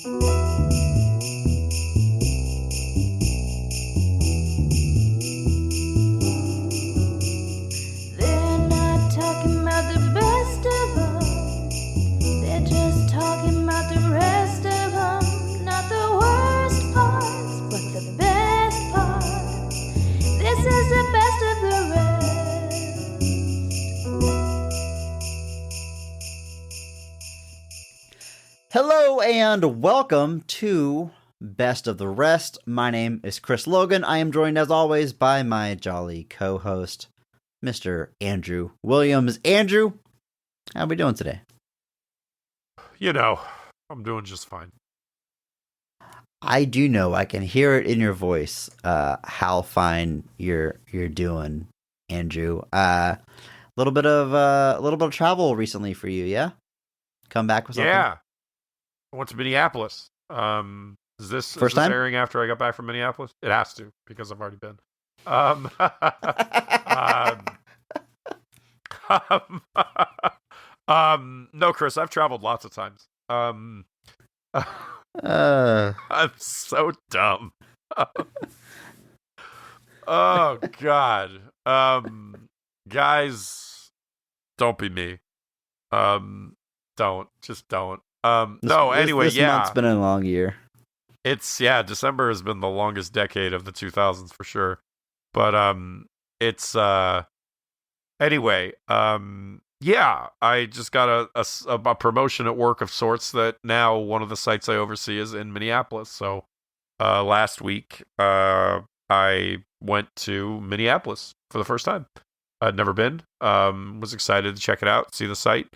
They're not talking about the best of them. They're just talking about the rest of them. Not the worst parts, but the best parts. This is the best of the rest. Hello and welcome to Best of the Rest. My name is Chris Logan. I am joined as always by my jolly co-host, Mr. Andrew Williams. Andrew, how are we doing today? You know, I'm doing just fine. I do know, I can hear it in your voice, how fine you're doing, Andrew. A little bit of travel recently for you, yeah? Come back with something? Yeah. I went to Minneapolis. Is this time? airing after I got back from Minneapolis? It has to, because I've already been. No, Chris, I've traveled lots of times. I'm so dumb. Oh God. Guys, don't be me. Don't. This month's been a long year. December has been the longest decade of the 2000s for sure. But I just got a promotion at work of sorts that now one of the sites I oversee is in Minneapolis. So last week I went to Minneapolis for the first time. I'd never been. Was excited to check it out, see the site.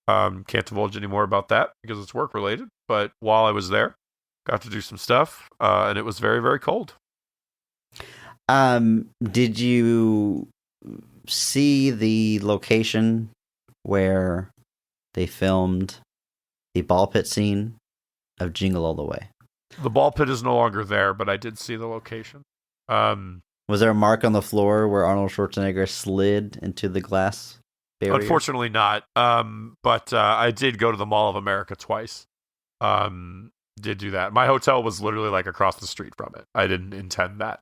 Can't divulge any more about that because it's work related. But while I was there, got to do some stuff, and it was very, very cold. Did you see the location where they filmed the ball pit scene of Jingle All the Way? The ball pit is no longer there, but I did see the location. Was there a mark on the floor where Arnold Schwarzenegger slid into the glass barrier? Unfortunately not. But I did go to the Mall of America twice. Did do that. My hotel was literally like across the street from it. I didn't intend that,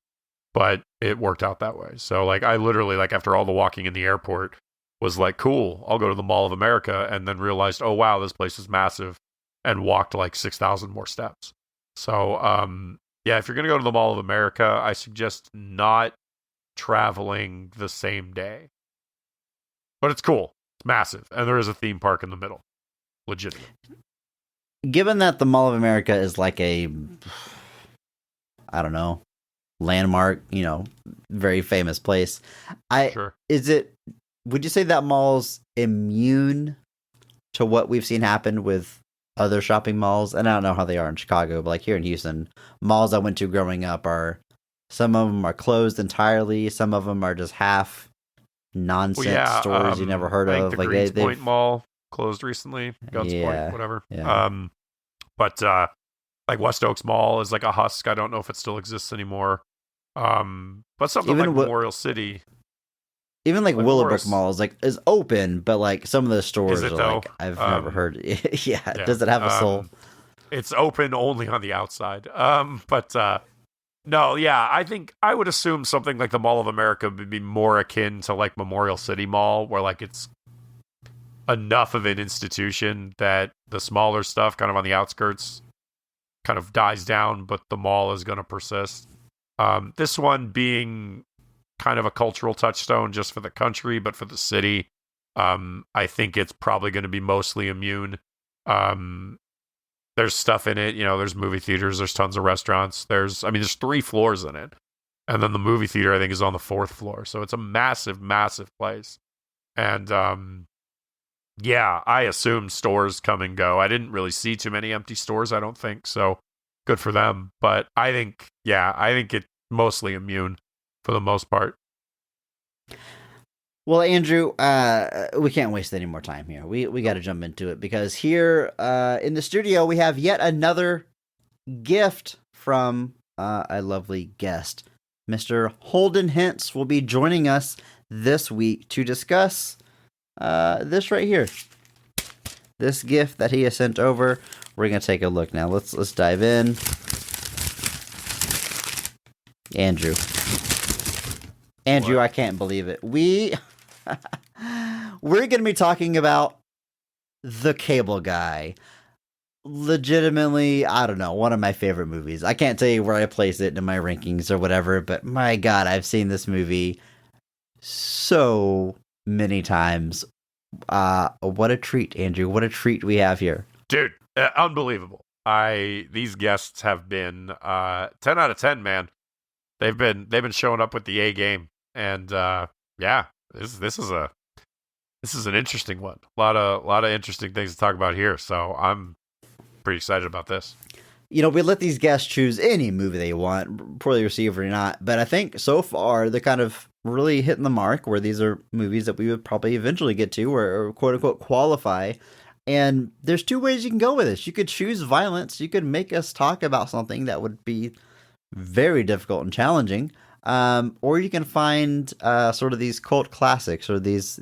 but it worked out that way. So like I literally, like, after all the walking in the airport, was like, cool, I'll go to the Mall of America, and then realized, oh wow, this place is massive, and walked like 6,000 more steps. So if you're gonna go to the Mall of America, I suggest not traveling the same day. But it's cool. It's massive, and there is a theme park in the middle. Legitimate. Given that the Mall of America is like a, I don't know, landmark, very famous place. Sure. Would you say that mall's immune to what we've seen happen with other shopping malls? And I don't know how they are in Chicago, but like here in Houston, malls I went to growing up some of them are closed entirely. Some of them are just half nonsense stores you never heard of. The like Greens Point Mall closed recently. Guns Point, whatever. Yeah. But like West Oaks Mall is like a husk. I don't know if it still exists anymore. But something even like Memorial City. Even like Willowbrook Mall is open, but like some of the stores is it, are though? like, I've never heard. Yeah. Does it have a soul? It's open only on the outside. No, yeah, I think I would assume something like the Mall of America would be more akin to like Memorial City Mall, where like it's enough of an institution that the smaller stuff kind of on the outskirts kind of dies down, but the mall is going to persist. This one being kind of a cultural touchstone just for the country, but for the city, I think it's probably going to be mostly immune. There's stuff in it, there's movie theaters, there's tons of restaurants. There's 3 floors in it. And then the movie theater, I think, is on the 4th floor. So it's a massive, massive place. And, I assume stores come and go. I didn't really see too many empty stores, I don't think. So good for them. But I think it's mostly immune for the most part. Well, Andrew, we can't waste any more time here. We got to jump into it because here in the studio we have yet another gift from a lovely guest. Mr. Holden Hintz will be joining us this week to discuss this right here. This gift that he has sent over We're gonna take a look now. Let's dive in. Andrew, What? I can't believe it. We're gonna be talking about The Cable Guy. Legitimately, I don't know, one of my favorite movies. I can't tell you where I place it in my rankings or whatever, but my God, I've seen this movie so many times. What a treat, Andrew. What a treat we have here. Dude, unbelievable. These guests have been 10 out of 10, man. They've been showing up with the A game, and yeah, this is an interesting one. A lot of interesting things to talk about here. So I'm pretty excited about this. You know, we let these guests choose any movie they want, poorly received or not. But I think so far they're kind of really hitting the mark where these are movies that we would probably eventually get to or quote unquote qualify. And there's two ways you can go with this. You could choose violence. You could make us talk about something that would be very difficult and challenging. Or you can find sort of these cult classics or these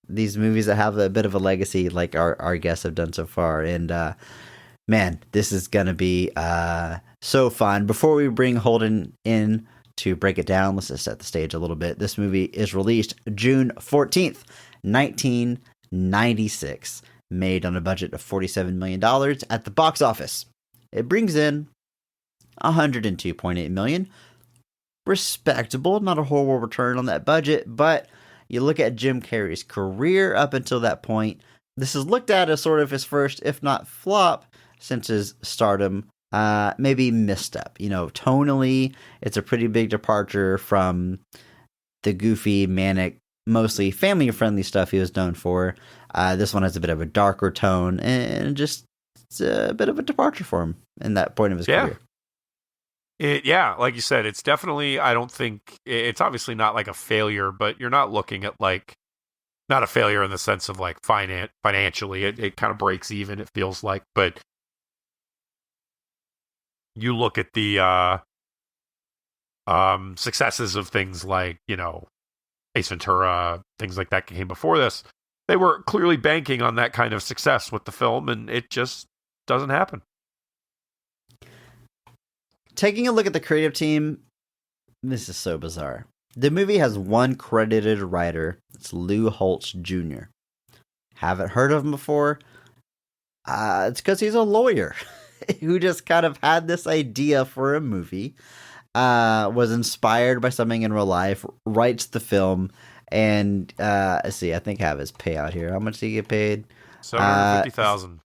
movies that have a bit of a legacy like our guests have done so far. And man, this is going to be so fun. Before we bring Holden in to break it down, let's just set the stage a little bit. This movie is released June 14th, 1996, made on a budget of $47 million at the box office. It brings in $102.8 million. Respectable, not a horrible return on that budget, but you look at Jim Carrey's career up until that point, this is looked at as sort of his first, if not flop, since his stardom, maybe misstep. You know, tonally, it's a pretty big departure from the goofy, manic, mostly family-friendly stuff he was known for. This one has a bit of a darker tone, and just it's a bit of a departure for him in that point of his career. Like you said, it's definitely, I don't think, it's obviously not like a failure, but you're not looking at like, not a failure in the sense of like financially, it kind of breaks even, it feels like, but you look at the successes of things like, you know, Ace Ventura, things like that came before this. They were clearly banking on that kind of success with the film, and it just doesn't happen. Taking a look at the creative team, this is so bizarre. The movie has one credited writer. It's Lou Holtz Jr. Haven't heard of him before. It's because he's a lawyer who just kind of had this idea for a movie, was inspired by something in real life, writes the film, and let's see, I think I have his payout here. How much did he get paid? $750,000.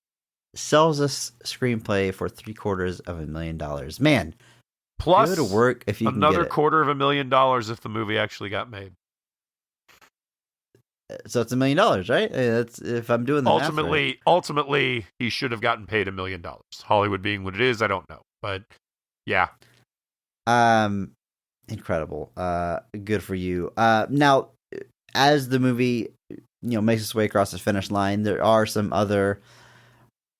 Sells this screenplay for $750,000. Man, plus go to work if you another can get it. $250,000 if the movie actually got made. So it's $1 million, right? That's if I'm doing the math right. Ultimately, he should have gotten paid $1 million. Hollywood being what it is, I don't know, but yeah. Incredible. Good for you. Now, as the movie, makes its way across the finish line, there are some other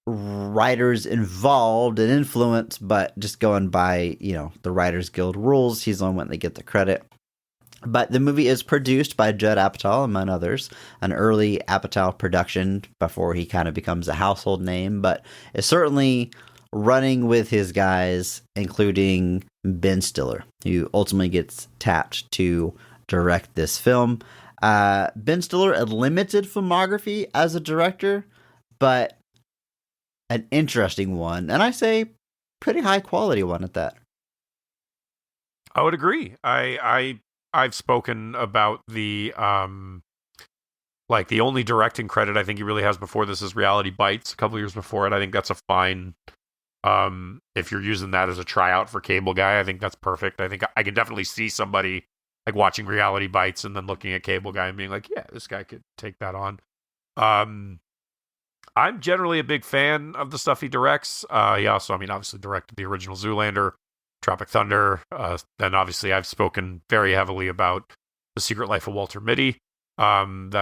writers involved and influenced, but just going by, the Writers Guild rules, he's the only one that get the credit. But the movie is produced by Judd Apatow, among others, an early Apatow production before he kind of becomes a household name, but it's certainly running with his guys, including Ben Stiller, who ultimately gets tapped to direct this film. Ben Stiller, a limited filmography as a director, but an interesting one, and I say pretty high quality one at that. I would agree. I've spoken about the the only directing credit I think he really has before this is Reality Bites a couple years before it. I think that's a fine if you're using that as a tryout for Cable Guy, I think that's perfect. I think I can definitely see somebody like watching Reality Bites and then looking at Cable Guy and being like, yeah, this guy could take that on. I'm generally a big fan of the stuff he directs. He also, obviously directed the original Zoolander, Tropic Thunder. Then obviously I've spoken very heavily about The Secret Life of Walter Mitty. I've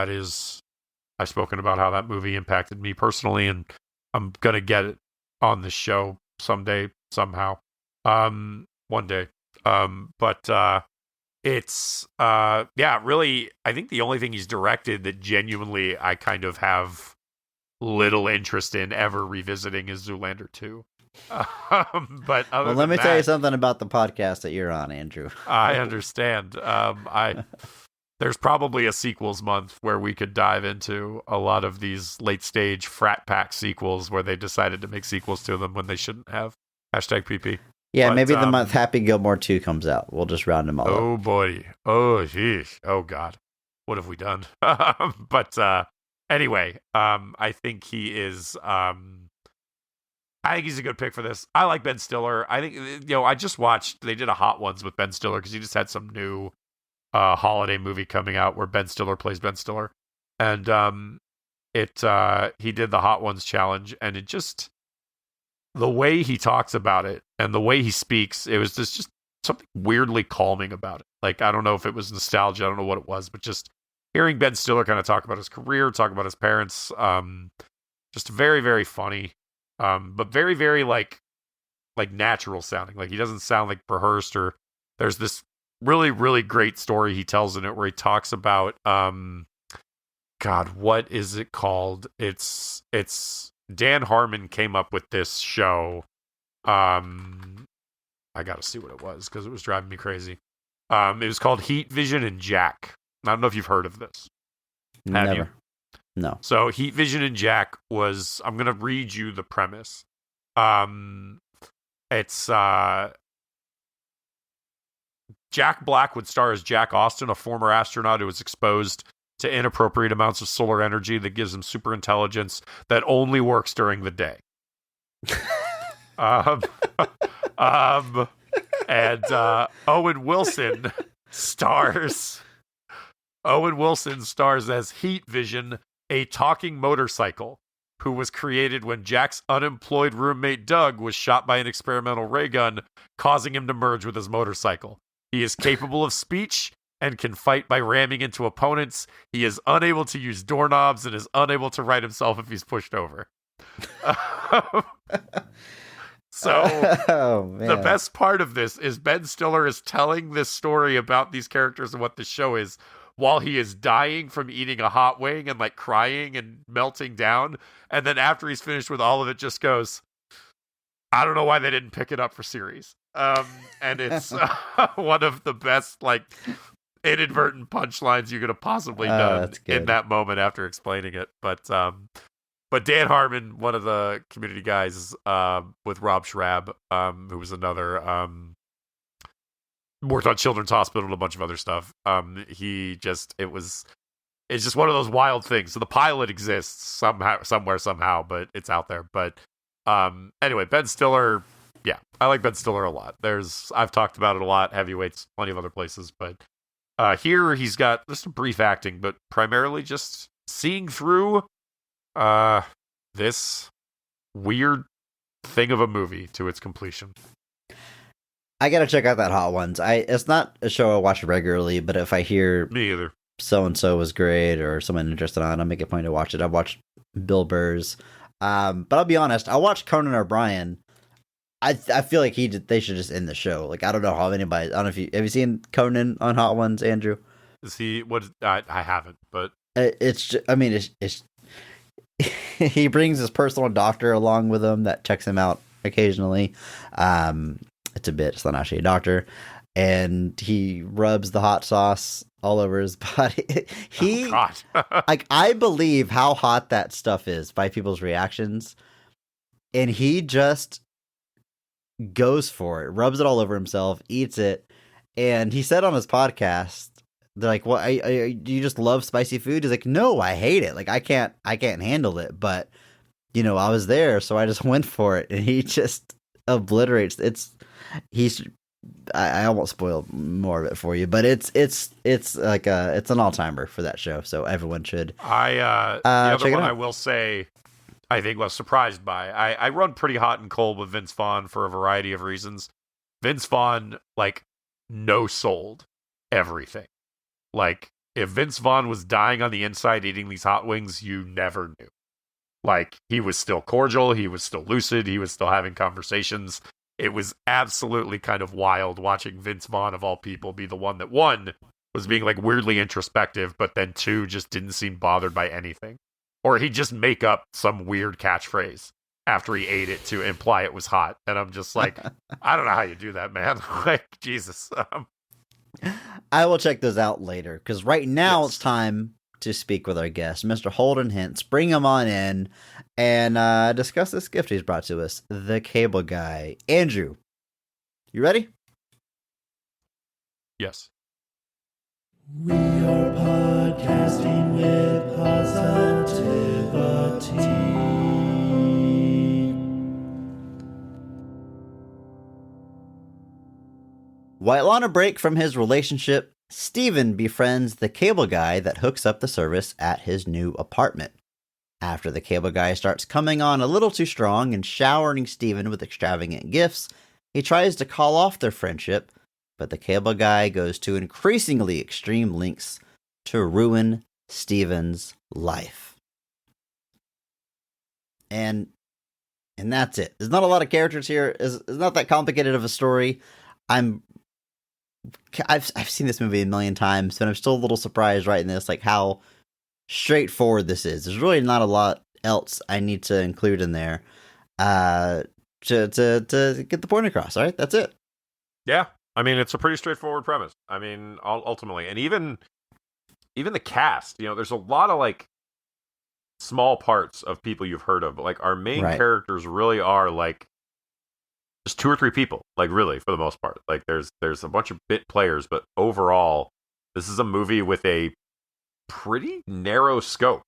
spoken about how that movie impacted me personally, and I'm going to get it on this show someday, somehow. One day. It's, really, I think the only thing he's directed that genuinely I kind of have little interest in ever revisiting is Zoolander 2. But well, let me tell you something about the podcast that you're on, Andrew. I understand. There's probably a sequels month where we could dive into a lot of these late stage frat pack sequels where they decided to make sequels to them when they shouldn't have. Hashtag PP. Yeah, but, maybe the month Happy Gilmore 2 comes out. We'll just round them all Oh, up. boy. Oh, geez. Oh, God. What have we done? But anyway, I think he is... I think he's a good pick for this. I like Ben Stiller. I think, I just watched... They did a Hot Ones with Ben Stiller because he just had some new holiday movie coming out where Ben Stiller plays Ben Stiller. And he did the Hot Ones challenge, and it just... The way he talks about it and the way he speaks, it was just something weirdly calming about it. Like, I don't know if it was nostalgia, I don't know what it was, but just hearing Ben Stiller kind of talk about his career, talk about his parents, just very, very funny, but very, very like natural sounding. Like, he doesn't sound like rehearsed. Or there's this really, really great story he tells in it where he talks about, God, what is it called? It's Dan Harmon came up with this show. I got to see what it was because it was driving me crazy. It was called Heat, Vision, and Jack. I don't know if you've heard of this. Have you? No. So Heat, Vision, and Jack was... I'm going to read you the premise. It's... Jack Black would star as Jack Austin, a former astronaut who was exposed to inappropriate amounts of solar energy that gives him super intelligence that only works during the day. And Owen Wilson stars as Heat Vision, a talking motorcycle who was created when Jack's unemployed roommate Doug was shot by an experimental ray gun, causing him to merge with his motorcycle. He is capable of speech and can fight by ramming into opponents. He is unable to use doorknobs and is unable to right himself if he's pushed over. So the best part of this is Ben Stiller is telling this story about these characters and what the show is while he is dying from eating a hot wing and like crying and melting down. And then after he's finished with all of it, just goes, I don't know why they didn't pick it up for series. And it's one of the best like inadvertent punchlines you could have possibly done in that moment after explaining it. But Dan Harmon, one of the Community guys, with Rob Schrab, who was another, worked on Children's Hospital and a bunch of other stuff. It's just one of those wild things. So the pilot exists somehow, but it's out there. But anyway, Ben Stiller, yeah, I like Ben Stiller a lot. I've talked about it a lot, Heavyweights, plenty of other places, but here he's got just a brief acting, but primarily just seeing through this weird thing of a movie to its completion. I gotta check out that Hot Ones. It's not a show I watch regularly, but if I hear me either, so and so was great or someone interested on, I'll make a point to watch it. I've watched Bill Burr's, but I'll be honest, I watched Conan O'Brien. I feel like they should just end the show. Like, I don't know how anybody. I don't know if have you seen Conan on Hot Ones, Andrew? Is he what? I haven't, but it's he brings his personal doctor along with him that checks him out occasionally. It's a bit. It's not actually a doctor, and he rubs the hot sauce all over his body. Like, I believe how hot that stuff is by people's reactions, and he just goes for it, rubs it all over himself, eats it, and he said on his podcast, they're like, "Well, do you just love spicy food?" He's like, "No, I hate it. Like, I can't handle it. But I was there, so I just went for it." And he just obliterates. I almost spoiled more of it for you, but it's like it's an all timer for that show, so everyone should. The other one I will say, I think was surprised by. I run pretty hot and cold with Vince Vaughn for a variety of reasons. Vince Vaughn, like, no-sold everything. Like, if Vince Vaughn was dying on the inside eating these hot wings, you never knew. Like, he was still cordial, he was still lucid, he was still having conversations. It was absolutely kind of wild watching Vince Vaughn, of all people, be the one that, one, was being, like, weirdly introspective, but then two, just didn't seem bothered by anything. or he'd just make up some weird catchphrase after he ate it to imply it was hot. And I'm just like, I don't know how you do that, man. Like, Jesus. I will check those out later, because right now Yes. it's time to speak with our guest, Mr. Holden Hintz. Bring him on in and discuss this gift he's brought to us, the Cable Guy. Andrew, you ready? Yes. We are podcasting with positivity. While on a break from his relationship, Steven befriends the Cable Guy that hooks up the service at his new apartment. After the Cable Guy starts coming on a little too strong and showering Steven with extravagant gifts, he tries to call off their friendship, but the Cable Guy goes to increasingly extreme lengths to ruin Steven's life. And that's it. There's not a lot of characters here. It's not that complicated of a story. I've seen this movie a million times, but I'm still a little surprised right in this, like how straightforward this is. There's really not a lot else I need to include in there to get the point across. All right, that's it. Yeah. I mean, it's a pretty straightforward premise. I mean, ultimately, and even the cast, there's a lot of like small parts of people you've heard of, but like our main Right. characters really are like just 2 or 3 people, like really for the most part. Like there's a bunch of bit players, but overall, this is a movie with a pretty narrow scope.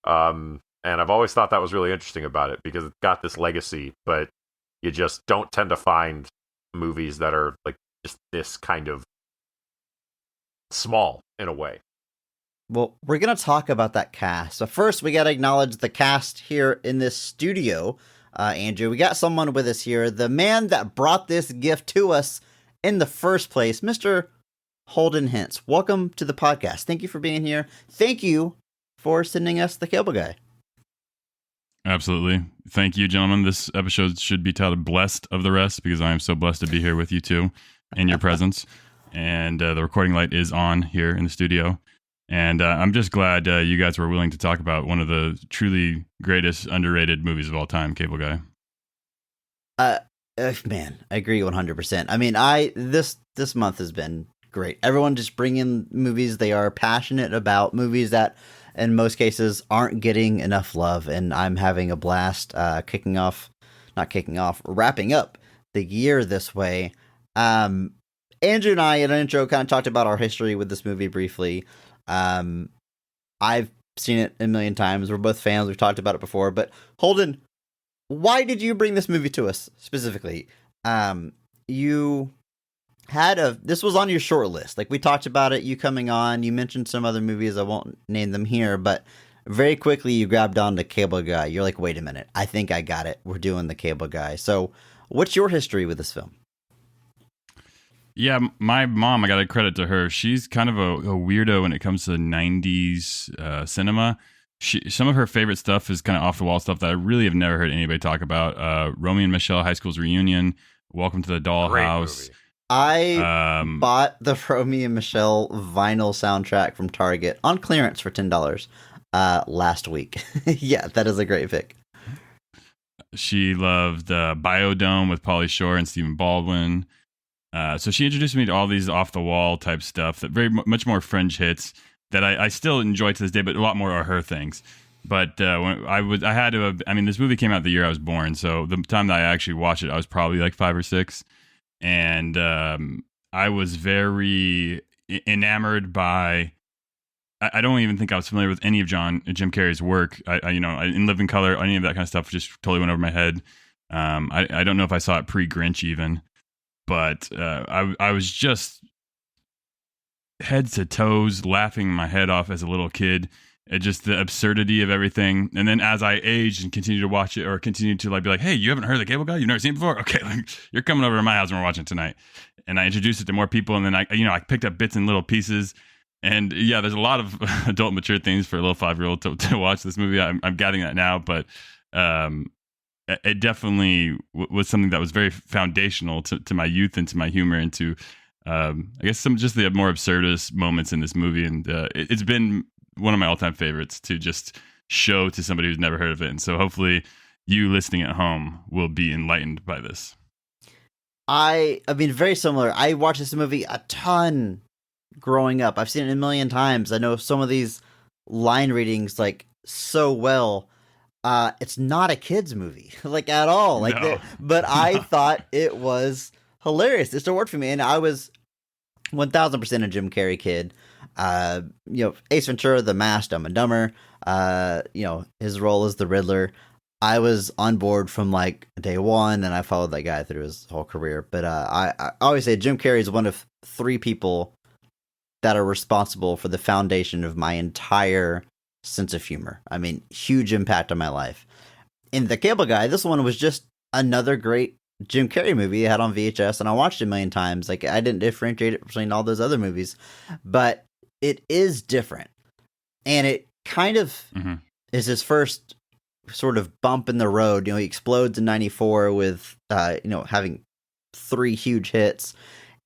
And I've always thought that was really interesting about it, because it's got this legacy, but you just don't tend to find movies that are like just this kind of small in a way. Well, we're going to talk about that cast. So first, we got to acknowledge the cast here in this studio. Andrew, we got someone with us here, the man that brought this gift to us in the first place, Mr. Holden Hintz. Welcome to the podcast. Thank you for being here. Thank you for sending us the Cable Guy. Absolutely. Thank you, gentlemen. This episode should be titled Blessed of the Rest, because I am so blessed to be here with you two in your presence. And the recording light is on here in the studio. And I'm just glad you guys were willing to talk about one of the truly greatest underrated movies of all time, Cable Guy. Man, I agree 100%. I mean, this month has been great. Everyone just bring in movies they are passionate about, movies that in most cases aren't getting enough love, and I'm having a blast wrapping up the year this way. Andrew and I in an intro kind of talked about our history with this movie briefly. I've seen it a million times. We're both fans. We've talked about it before. But Holden, why did you bring this movie to us specifically? You had this was on your short list. Like, we talked about it, you coming on. You mentioned some other movies. I won't name them here, but very quickly you grabbed on the Cable Guy. You're like, wait a minute, I think I got it. We're doing the Cable Guy. So what's your history with this film? Yeah, my mom, I got to credit to her. She's kind of a weirdo when it comes to 90s cinema. Some of her favorite stuff is kind of off-the-wall stuff that I really have never heard anybody talk about. Romy and Michelle, High School's Reunion, Welcome to the Great Dollhouse. movie. I bought the Romy and Michelle vinyl soundtrack from Target on clearance for $10 last week. Yeah, that is a great pick. She loved Biodome with Pauly Shore and Stephen Baldwin. So she introduced me to all these off-the-wall type stuff that much more fringe hits that I still enjoy to this day, but a lot more are her things. But when this movie came out the year I was born, so the time that I actually watched it, I was probably like 5 or 6, and I was very enamored by. I don't even think I was familiar with any of Jim Carrey's work. In Living Color, any of that kind of stuff just totally went over my head. I don't know if I saw it pre-Grinch even, but I was just head to toes laughing my head off as a little kid at just the absurdity of everything. And then as I aged and continued to watch it, or continued to be like, hey, you haven't heard of the Cable Guy? You've never seen it before? Okay, you're coming over to my house and we're watching it tonight. And I introduced it to more people, and then I picked up bits and little pieces. And yeah, there's a lot of adult mature things for a little 5-year-old to watch this movie. I'm gathering that now, but it definitely was something that was very foundational to my youth and to my humor, and to I guess some just the more absurdist moments in this movie. And it's been one of my all-time favorites to just show to somebody who's never heard of it. And so hopefully you listening at home will be enlightened by this. I mean, very similar. I watched this movie a ton growing up. I've seen it a million times. I know some of these line readings like so well. It's not a kid's movie, like at all. Like, No. but I thought it was hilarious. It still worked for me, and I was 1000% a Jim Carrey kid. Ace Ventura, The Mask, Dumb and Dumber. His role as the Riddler. I was on board from like day one, and I followed that guy through his whole career. But I always say Jim Carrey is one of 3 people that are responsible for the foundation of my entire sense of humor. I mean, huge impact on my life. In The Cable Guy, this one was just another great Jim Carrey movie I had on VHS, and I watched it a million times. Like, I didn't differentiate it between all those other movies, but it is different. And it kind of is his first sort of bump in the road. He explodes in 94 with, having 3 huge hits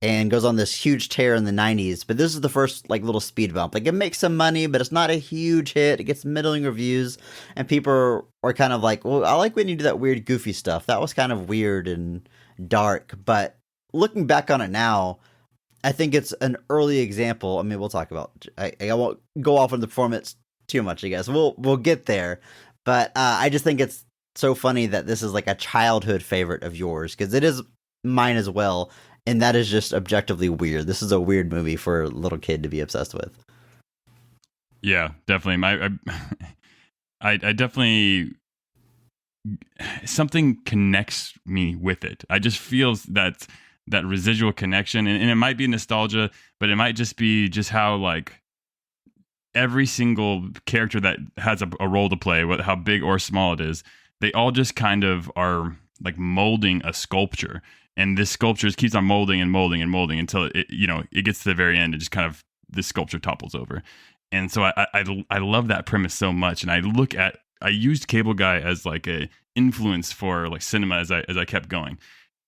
and goes on this huge tear in the 90s. But this is the first like little speed bump. Like, it makes some money, but it's not a huge hit. It gets middling reviews, and people are kind of like, well, I like when you do that weird, goofy stuff. That was kind of weird and dark. But looking back on it now, I think it's an early example. I mean, we'll talk about, I won't go off on the performance too much, I guess. We'll get there. But I just think it's so funny that this is like a childhood favorite of yours, because it is mine as well. And that is just objectively weird. This is a weird movie for a little kid to be obsessed with. Yeah, definitely. I definitely, something connects me with it. I just feel that residual connection, and it might be nostalgia, but it might just be just how like every single character that has a role to play, how big or small it is, they all just kind of are like molding a sculpture. And this sculpture just keeps on molding and molding and molding until it gets to the very end and just kind of this sculpture topples over. And so I love that premise so much. And I used Cable Guy as like a influence for like cinema as I kept going.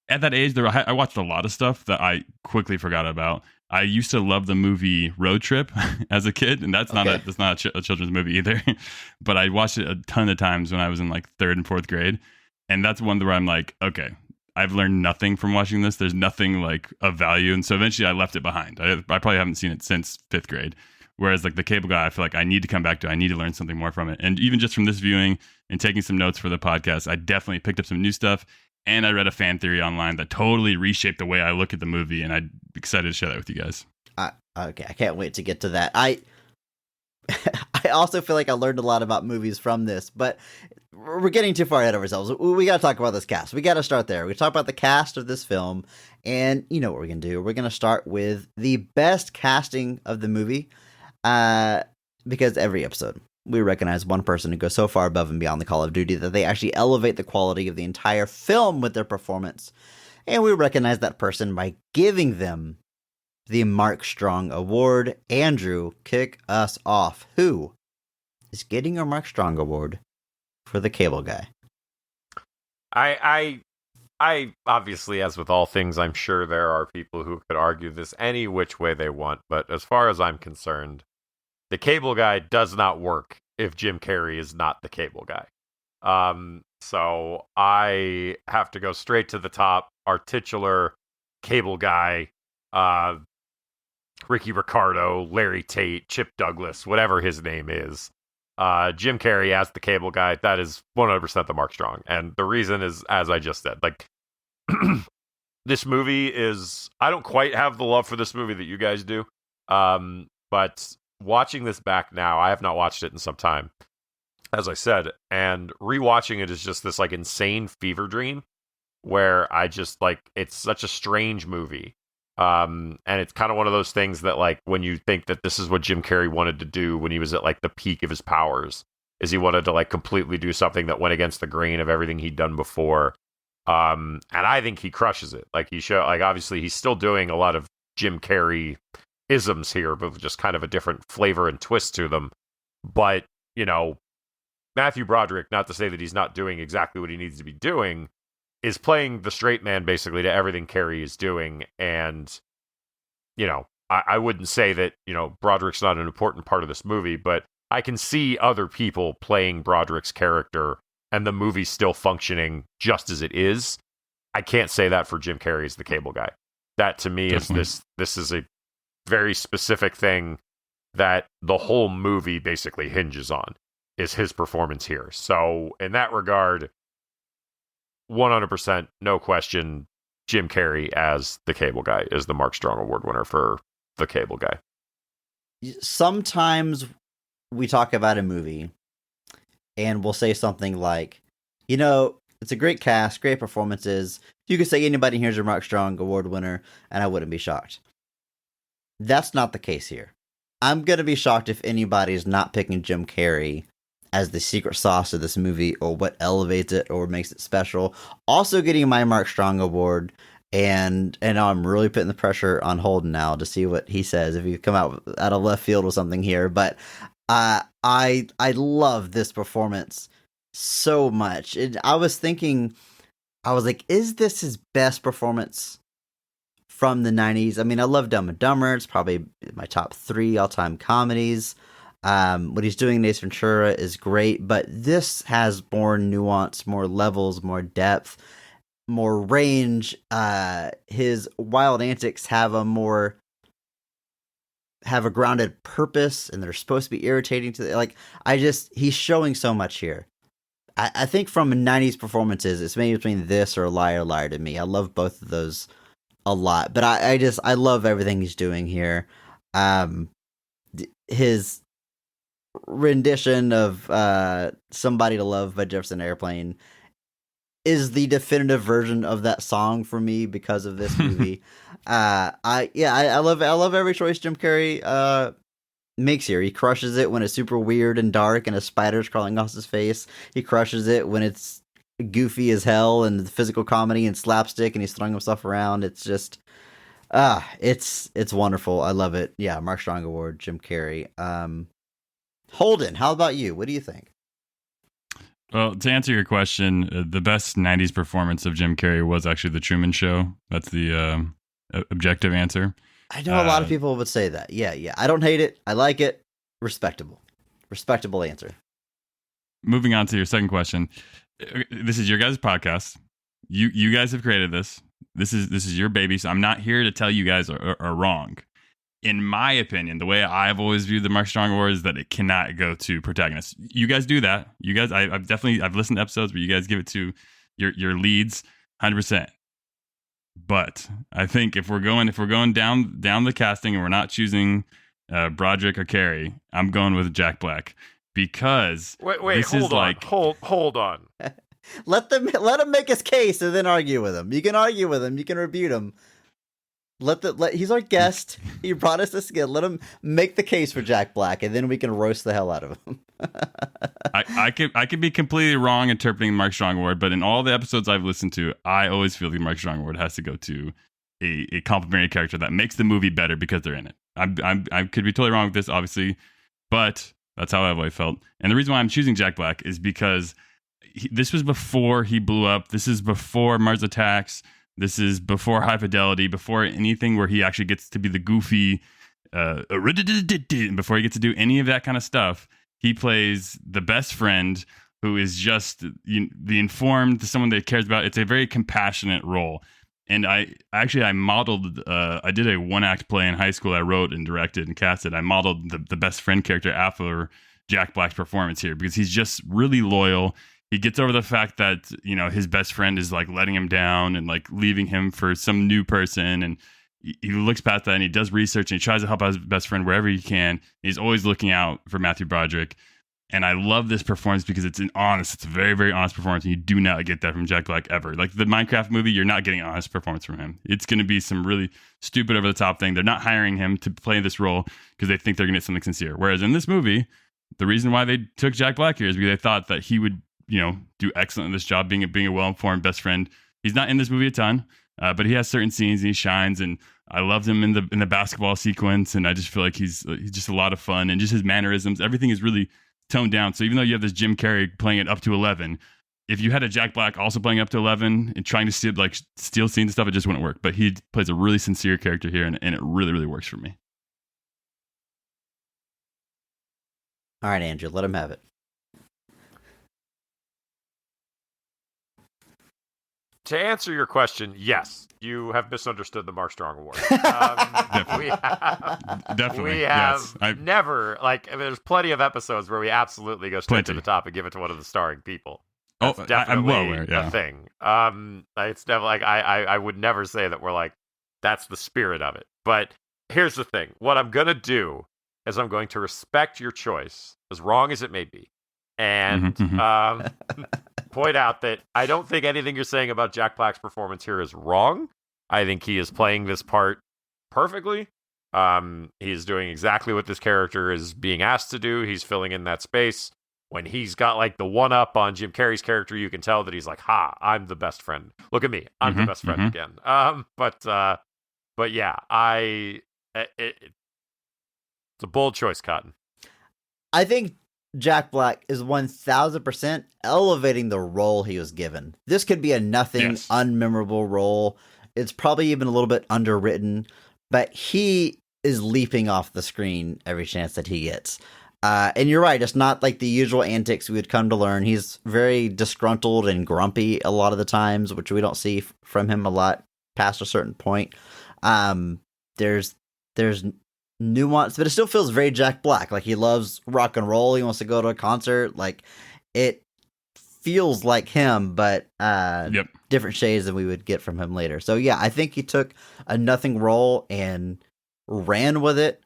At that age, I watched a lot of stuff that I quickly forgot about. I used to love the movie Road Trip as a kid, and that's not a children's movie either. But I watched it a ton of times when I was in like 3rd and 4th grade, and that's one where I'm like, okay, I've learned nothing from watching this. There's nothing like of value, and so eventually I left it behind. I probably haven't seen it since 5th grade. Whereas like the Cable Guy, I feel like I need to come back to. I need to learn something more from it, and even just from this viewing and taking some notes for the podcast, I definitely picked up some new stuff. And I read a fan theory online that totally reshaped the way I look at the movie, and I'm excited to share that with you guys. Okay, I can't wait to get to that. I also feel like I learned a lot about movies from this, but we're getting too far ahead of ourselves. We got to talk about this cast. We got to start there. We talk about the cast of this film, and you know what we're going to do. We're going to start with the best casting of the movie, because every episode we recognize one person who goes so far above and beyond the call of duty that they actually elevate the quality of the entire film with their performance. And we recognize that person by giving them the Mark Strong Award. Andrew, kick us off. Who is getting your Mark Strong Award for The Cable Guy? I obviously, as with all things, I'm sure there are people who could argue this any which way they want. But as far as I'm concerned, The Cable Guy does not work if Jim Carrey is not the Cable Guy. So I have to go straight to the top. Our titular Cable Guy, Ricky Ricardo, Larry Tate, Chip Douglas, whatever his name is. Jim Carrey as the Cable Guy, that is 100% the Mark Strong. And the reason is, as I just said, like, this movie is, I don't quite have the love for this movie that you guys do. But watching this back now, I have not watched it in some time, as I said, and rewatching it is just this like insane fever dream where I just like, it's such a strange movie. And it's kind of one of those things that like, when you think that this is what Jim Carrey wanted to do when he was at like the peak of his powers, is he wanted to like completely do something that went against the grain of everything he'd done before. And I think he crushes it. Like obviously he's still doing a lot of Jim Carrey isms here, but with just kind of a different flavor and twist to them. But, you know, Matthew Broderick, not to say that he's not doing exactly what he needs to be doing, is playing the straight man basically to everything Carrey is doing. And, you know, I wouldn't say that, you know, Broderick's not an important part of this movie, but I can see other people playing Broderick's character and the movie's still functioning just as it is. I can't say that for Jim Carrey as the Cable Guy. That to me Definitely. is this is a very specific thing that the whole movie basically hinges on, is his performance here. So in that regard, 100%, no question, Jim Carrey as the Cable Guy is the Mark Strong Award winner for the Cable Guy. Sometimes we talk about a movie and we'll say something like, it's a great cast, great performances. You could say anybody here's your Mark Strong Award winner, and I wouldn't be shocked. That's not the case here. I'm going to be shocked if anybody's not picking Jim Carrey as the secret sauce of this movie, or what elevates it or makes it special. Also getting my Mark Strong Award, and I'm really putting the pressure on Holden now to see what he says if you come out of left field with something here. But I love this performance so much. I was like, is this his best performance from the 90s? I mean, I love Dumb and Dumber. It's probably my top 3 all-time comedies. What he's doing in Ace Ventura is great, but this has more nuance, more levels, more depth, more range. His wild antics have a grounded purpose, and they're supposed to be irritating he's showing so much here. I think from 90s performances, it's maybe between this or Liar Liar to me. I love both of those a lot, but I love everything he's doing here. His rendition of Somebody to Love by Jefferson Airplane is the definitive version of that song for me because of this movie. I love every choice Jim Carrey makes here. He crushes it when it's super weird and dark and a spider's crawling across his face. He crushes it when it's goofy as hell and physical comedy and slapstick and he's throwing himself around. It's just it's wonderful. I love it. Yeah, Mark Strong Award, Jim Carrey. Holden, how about you? What do you think? Well, to answer your question, the best 90s performance of Jim Carrey was actually The Truman Show. That's the objective answer. I know a lot of people would say that. Yeah. I don't hate it. I like it. Respectable answer. Moving on to your second question. This is your guys' podcast. You guys have created this. This is your baby. So I'm not here to tell you guys are wrong. In my opinion, the way I've always viewed the Mark Strong Award is that it cannot go to protagonists. You guys do that. You guys, I've listened to episodes where you guys give it to your leads, 100%. But I think if we're going down the casting and we're not choosing Broderick or Carrey, I'm going with Jack Black because wait, hold on. Let him make his case and then argue with him. You can argue with him. You can refute him. He's our guest. He brought us this skit. Let him make the case for Jack Black, and then we can roast the hell out of him. I could be completely wrong interpreting the Mark Strong Award, but in all the episodes I've listened to, I always feel the Mark Strong Award has to go to a complimentary character that makes the movie better because they're in it. I could be totally wrong with this, obviously, but that's how I've always felt. And the reason why I'm choosing Jack Black is because this was before he blew up. This is before Mars Attacks. This is before High Fidelity, before anything where he actually gets to be the goofy, before he gets to do any of that kind of stuff. He plays the best friend who is just the informed, someone that cares about. It's a very compassionate role. And I modeled, I did a 1-act play in high school. I wrote and directed and casted. I modeled the best friend character after Jack Black's performance here because he's just really loyal. He gets over the fact that, his best friend is like letting him down and like leaving him for some new person. And he looks past that and he does research and he tries to help out his best friend wherever he can. He's always looking out for Matthew Broderick. And I love this performance because it's a very, very honest performance. And you do not get that from Jack Black ever. Like the Minecraft movie, you're not getting an honest performance from him. It's going to be some really stupid over the top thing. They're not hiring him to play this role because they think they're going to get something sincere. Whereas in this movie, the reason why they took Jack Black here is because they thought that he would, do excellent in this job, being a well-informed best friend. He's not in this movie a ton, but he has certain scenes and he shines. And I loved him in the basketball sequence, and I just feel like he's just a lot of fun, and just his mannerisms, everything is really toned down. So even though you have this Jim Carrey playing it up to 11, if you had a Jack Black also playing up to 11 and trying to steal scenes and stuff, it just wouldn't work. But he plays a really sincere character here, and it really, really works for me. All right, Andrew, let him have it. To answer your question, yes, you have misunderstood the Mark Strong Award. Definitely. We have yes. never, like, there's plenty of episodes where we absolutely go straight to Plenty. the top and give it to one of the starring people. Oh, That's definitely I'm well aware, yeah. a thing. It's definitely, like, I would never say that we're like, that's the spirit of it. But here's the thing. What I'm going to do is I'm going to respect your choice, as wrong as it may be. And point out that I don't think anything you're saying about Jack Black's performance here is wrong. I think he is playing this part perfectly. He is doing exactly what this character is being asked to do. He's filling in that space. When he's got like the one up on Jim Carrey's character, you can tell that he's like, "Ha, I'm the best friend. Look at me, I'm the best friend again." But yeah, it's a bold choice, Cotton. I think Jack Black is 1000% elevating the role he was given. This could be a nothing, unmemorable role. It's probably even a little bit underwritten, but he is leaping off the screen every chance that he gets. And you're right, it's not like the usual antics we would come to learn. He's very disgruntled and grumpy a lot of the times, which we don't see from him a lot past a certain point. There's nuance, but it still feels very Jack Black. Like, he loves rock and roll. He wants to go to a concert. Like, it feels like him, but different shades than we would get from him later. So yeah, I think he took a nothing role and ran with it,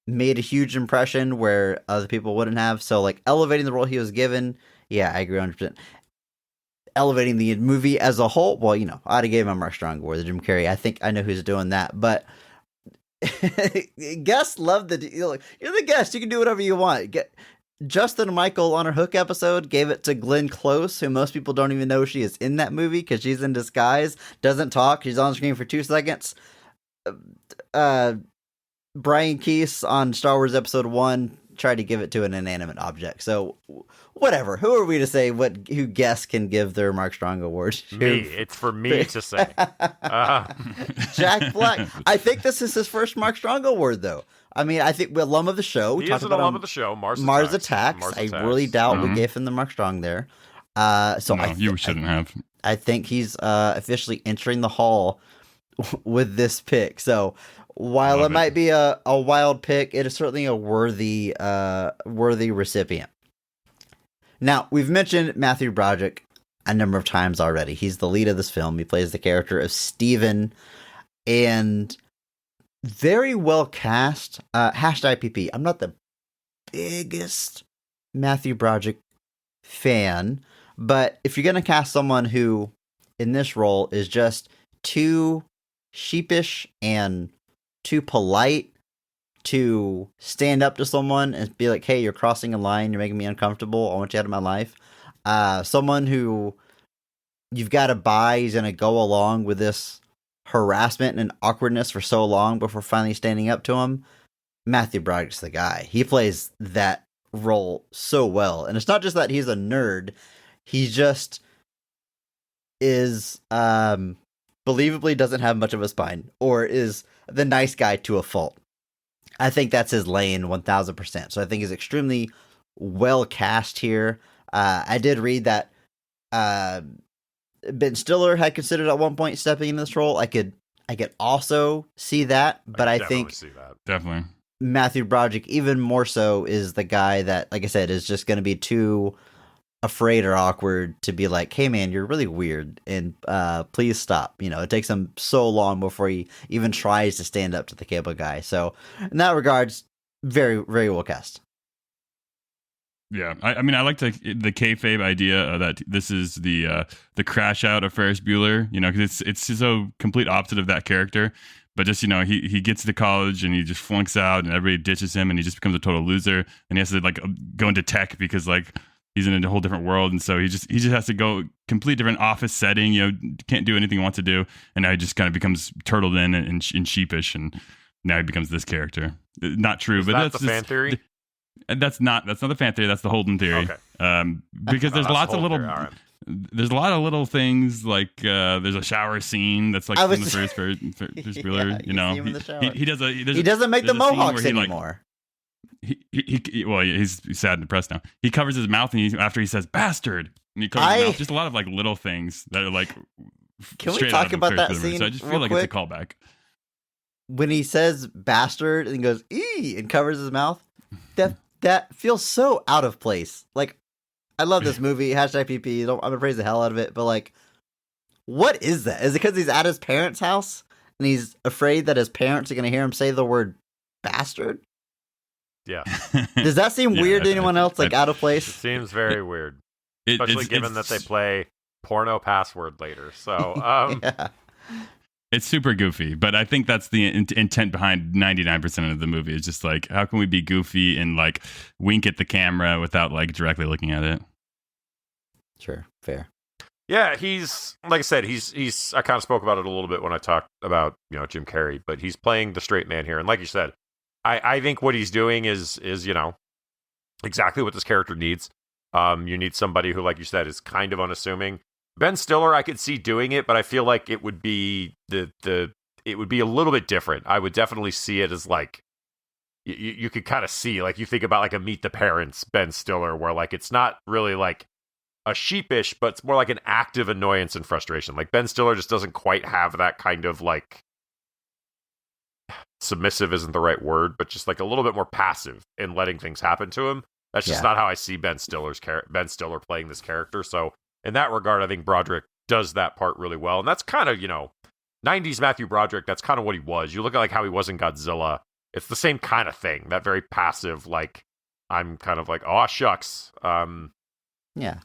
made a huge impression where other people wouldn't have. So, like, elevating the role he was given, yeah, I agree 100%. Elevating the movie as a whole, well, you know, I'd have gave him a Mark Strong Award, the Jim Carrey. I think I know who's doing that, but guests love you're the guest. You can do whatever you want. Justin and Michael on our Hook episode gave it to Glenn Close, who most people don't even know she is in that movie because she's in disguise, doesn't talk, she's on screen for 2 seconds. Brian Keese on Star Wars Episode 1 tried to give it to an inanimate object. So whatever. Who are we to say who guests can give their Mark Strong Award? Me. It's for me to say. Jack Black. I think this is his first Mark Strong Award, though. I mean, I think we're alum of the show. He is an alum of the show. Mars Attacks. I really doubt we gave him the Mark Strong there. You shouldn't have. I think he's officially entering the hall with this pick. So while it might be a wild pick, it is certainly a worthy recipient. Now, we've mentioned Matthew Broderick a number of times already. He's the lead of this film. He plays the character of Steven, and very well cast. #IPP. I'm not the biggest Matthew Broderick fan, but if you're going to cast someone who, in this role, is just too sheepish and too polite to stand up to someone and be like, "Hey, you're crossing a line. You're making me uncomfortable. I want you out of my life." Someone who you've got to buy is going to go along with this harassment and awkwardness for so long before finally standing up to him. Matthew Broderick's the guy. He plays that role so well. And it's not just that he's a nerd. He just is believably doesn't have much of a spine, or is the nice guy to a fault. I think that's his lane 1000%. So I think he's extremely well cast here. I did read that Ben Stiller had considered at one point stepping into this role. I could also see that, but I think see that. Definitely Matthew Broderick, even more so, is the guy that, like I said, is just going to be too afraid or awkward to be like, "Hey man, you're really weird, and please stop." You know, it takes him so long before he even tries to stand up to the cable guy. So in that regards, very, very well cast. Yeah, I mean, I like the kayfabe idea that this is the crash out of Ferris Bueller. You know, because it's so complete opposite of that character. But just, you know, he gets to college and he just flunks out and everybody ditches him and he just becomes a total loser and he has to like go into tech because like he's in a whole different world, and so he just has to go complete different office setting. You know, can't do anything he wants to do, and now he just kind of becomes turtled in and sheepish, and now he becomes this character. Not true, but that's the fan theory. That's not the fan theory. That's the Holden theory. Okay. Because there's lots of little. Right. There's a lot of little things like there's a shower scene that's like from the first Bueller. Yeah, you know, he doesn't doesn't make the mohawks anymore. well, he's sad and depressed now. He covers his mouth, and after he says "bastard," and he covers his mouth. Just a lot of like little things that are like. Can we talk about that scene? So I just feel like it's a callback. When he says "bastard" and he goes "ee" and covers his mouth, that feels so out of place. Like, I love this movie. Hashtag PP. I'm gonna praise the hell out of it, but like, what is that? Is it because he's at his parents' house and he's afraid that his parents are gonna hear him say the word "bastard"? Yeah. Does that seem weird to anyone else? Like, out of It place? seems very weird, especially given that they play porno password later. So, Yeah. It's super goofy, but I think that's the intent behind 99% of the movie. It's just like, how can we be goofy and like wink at the camera without like directly looking at it? Sure, fair. yeah, he's like I said, he's. I kind of spoke about it a little bit when I talked about Jim Carrey, but he's playing the straight man here, and like you said, I think what he's doing is exactly what this character needs. You need somebody who, like you said, is kind of unassuming. Ben Stiller, I could see doing it, but I feel like it would be it would be a little bit different. I would definitely see it as like you could kind of see, like, you think about like a Meet the Parents Ben Stiller, where like it's not really like a sheepish, but it's more like an active annoyance and frustration. Like, Ben Stiller just doesn't quite have that kind of like, submissive isn't the right word, but just like a little bit more passive in letting things happen to him. That's just not how I see Ben Stiller playing this character. So in that regard, I think Broderick does that part really well. And that's kind of, 90s Matthew Broderick, that's kind of what he was. You look at like how he was in Godzilla. It's the same kind of thing. That very passive, like, I'm kind of like, oh, shucks. Yeah.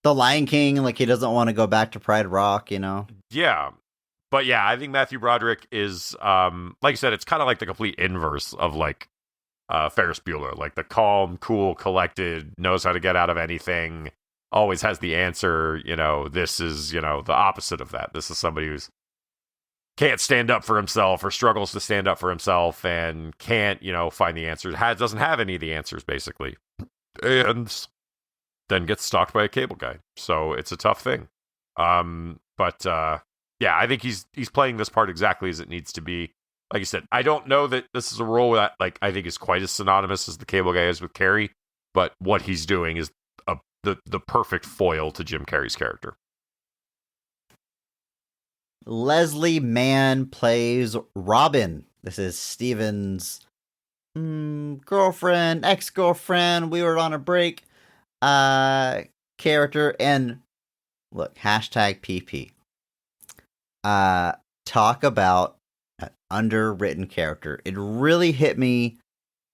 The Lion King, like, he doesn't want to go back to Pride Rock, Yeah. But yeah, I think Matthew Broderick is, like you said, it's kind of like the complete inverse of like Ferris Bueller. Like, the calm, cool, collected, knows how to get out of anything, always has the answer. This is, the opposite of that. This is somebody who's can't stand up for himself, or struggles to stand up for himself, and can't, find the answers. Doesn't have any of the answers, basically. And then gets stalked by a cable guy. So it's a tough thing. Yeah, I think he's playing this part exactly as it needs to be. Like you said, I don't know that this is a role that, like, I think is quite as synonymous as the cable guy is with Carrey, but what he's doing is the perfect foil to Jim Carrey's character. Leslie Mann plays Robin. This is Steven's girlfriend, ex-girlfriend. We were on a break. Character, and look, hashtag PP. Talk about an underwritten character. It really hit me.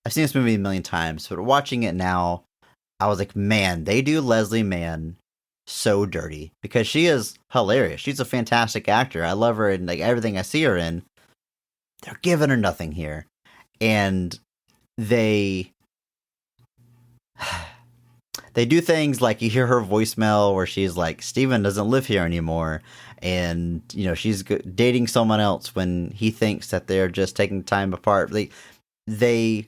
I've seen this movie a million times, but watching it now, I was like, man, they do Leslie Mann so dirty, because she is hilarious. She's a fantastic actor. I love her in like everything I see her in. They're giving her nothing here, and they do things like, you hear her voicemail where she's like, Steven doesn't live here anymore, and she's dating someone else when he thinks that they're just taking time apart. They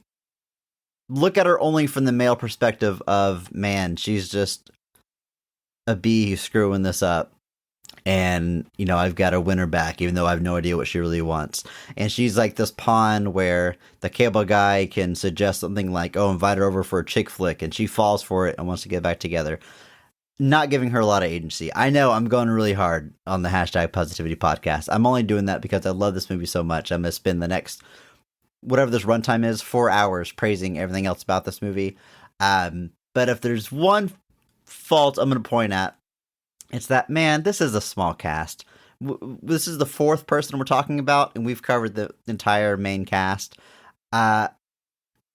look at her only from the male perspective of, man, she's just a bee who's screwing this up, and I've got to win her back, even though I have no idea what she really wants. And she's like this pawn where the cable guy can suggest something like, oh, invite her over for a chick flick, and she falls for it and wants to get back together, not giving her a lot of agency. I know I'm going really hard on the hashtag positivity podcast. I'm only doing that because I love this movie so much. I'm going to spend the next, whatever this runtime is, 4 hours praising everything else about this movie. But if there's one fault I'm going to point at, it's that, man, this is a small cast. This is the fourth person we're talking about, and we've covered the entire main cast.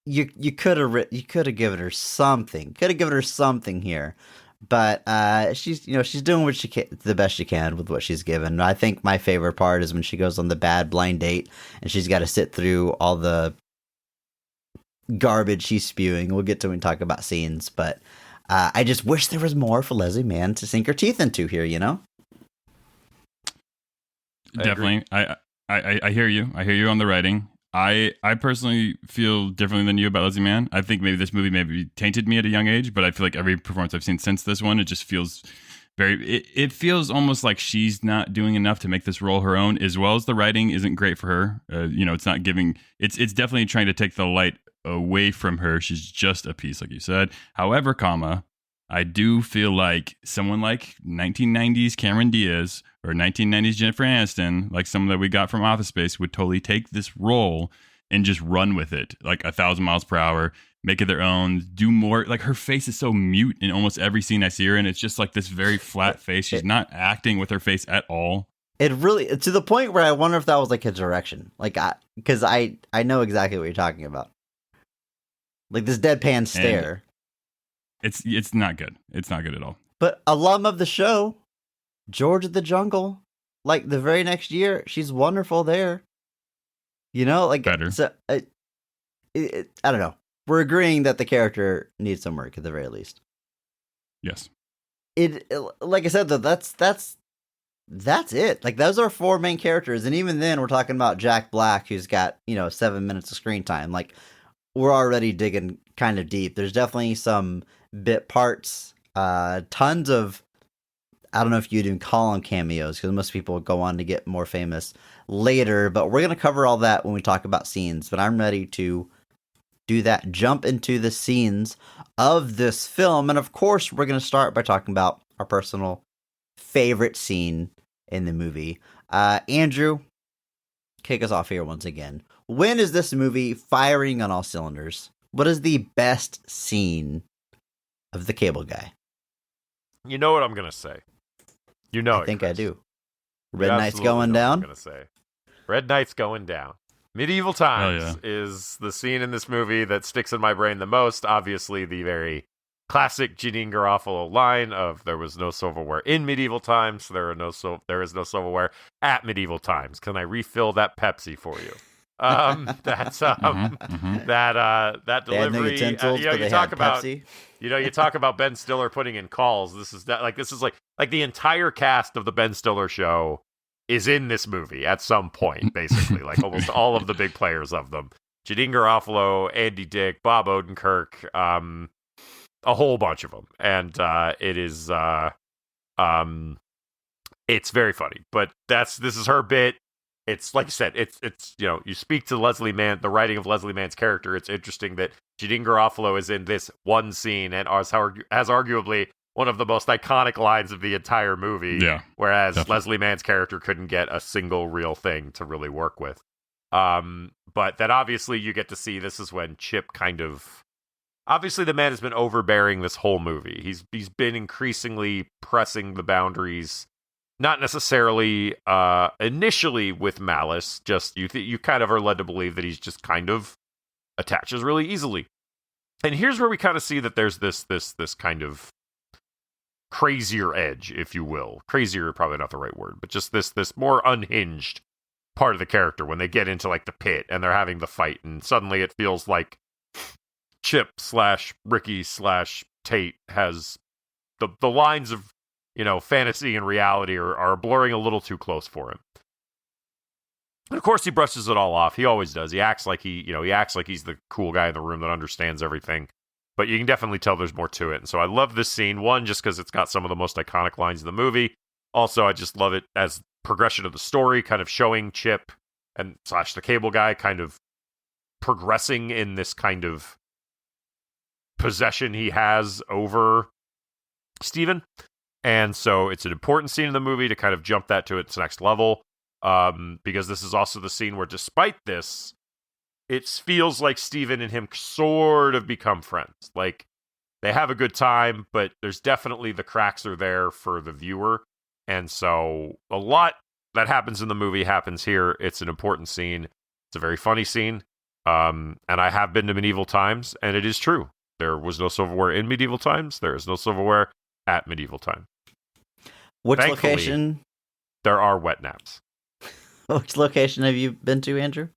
You could have given her something. Could have given her something here, but she's doing what she can, the best she can with what she's given. I think my favorite part is when she goes on the bad blind date, and she's got to sit through all the garbage she's spewing. We'll get to when we talk about scenes, but I just wish there was more for Leslie Mann to sink her teeth into here, Definitely. I hear you. I hear you on the writing. I personally feel differently than you about Leslie Mann. I think maybe this movie maybe tainted me at a young age, but I feel like every performance I've seen since this one, it just feels it feels almost like she's not doing enough to make this role her own, as well as the writing isn't great for her. It's not giving, it's definitely trying to take the light away from her. She's just a piece, like you said. However, I do feel like someone like 1990s Cameron Diaz or 1990s Jennifer Aniston, like someone that we got from Office Space, would totally take this role and just run with it, like 1,000 miles per hour, make it their own, do more. Like her face is so mute in almost every scene I see her, and it's just like this very flat face. She's not acting with her face at all. It really, to the point where I wonder if that was like a direction, like because I know exactly what you're talking about, like this deadpan stare. It's not good. It's not good at all. But alum of the show, George of the Jungle, like the very next year, she's wonderful there. You know, like better. So, I don't know. We're agreeing that the character needs some work at the very least. Yes. It like I said though, that's it. Like those are 4 main characters, and even then, we're talking about Jack Black, who's got 7 minutes of screen time. Like we're already digging kind of deep. There's definitely some bit parts, tons of, I don't know if you'd even call them cameos, because most people go on to get more famous later, but we're going to cover all that when we talk about scenes. But I'm ready to do that, jump into the scenes of this film. And of course, we're going to start by talking about our personal favorite scene in the movie. Andrew, kick us off here once again. When is this movie firing on all cylinders? What is the best scene of the Cable Guy? You know what I'm going to say. You know I think Chris. I do. You Red Knight's absolutely going know what down? I'm going to say. Red Knight's going down. Medieval Times yeah. is the scene in this movie that sticks in my brain the most. Obviously, the very classic Janine Garofalo line of "There was no silverware in medieval times. There is no silverware at medieval times. Can I refill that Pepsi for you?" That's that They had no delivery. utensils, but You they talk had about Pepsi. you talk about Ben Stiller putting in calls. This is like the entire cast of the Ben Stiller show is in this movie at some point, basically. Like almost all of the big players of them. Janine Garofalo, Andy Dick, Bob Odenkirk, a whole bunch of them. And it is it's very funny. But this is her bit. It's like you said, it's you speak to Leslie Mann, the writing of Leslie Mann's character. It's interesting that Janine Garofalo is in this one scene and has arguably one of the most iconic lines of the entire movie. Yeah, whereas definitely. Leslie Mann's character couldn't get a single real thing to really work with. But then obviously you get to see this is when Chip kind of, obviously the man has been overbearing this whole movie. He's been increasingly pressing the boundaries. Not necessarily initially with malice, just you kind of are led to believe that he's just kind of attaches really easily. And here's where we kind of see that there's this kind of crazier edge, if you will. Crazier, probably not the right word, but just this more unhinged part of the character when they get into like the pit and they're having the fight, and suddenly it feels like Chip / Ricky / Tate has the lines of fantasy and reality are blurring a little too close for him. And of course, he brushes it all off. He always does. He acts like he acts like he's the cool guy in the room that understands everything. But you can definitely tell there's more to it. And so I love this scene. One, just because it's got some of the most iconic lines in the movie. Also, I just love it as progression of the story, kind of showing Chip and / the Cable Guy kind of progressing in this kind of possession he has over Steven. And so it's an important scene in the movie to kind of jump that to its next level, because this is also the scene where, despite this, it feels like Steven and him sort of become friends. Like, they have a good time, but there's definitely the cracks are there for the viewer. And so a lot that happens in the movie happens here. It's an important scene. It's a very funny scene. And I have been to medieval times, and it is true. There was no silverware in medieval times. There is no silverware at medieval time. Which Thankfully, location? There are wet naps. Which location have you been to, Andrew?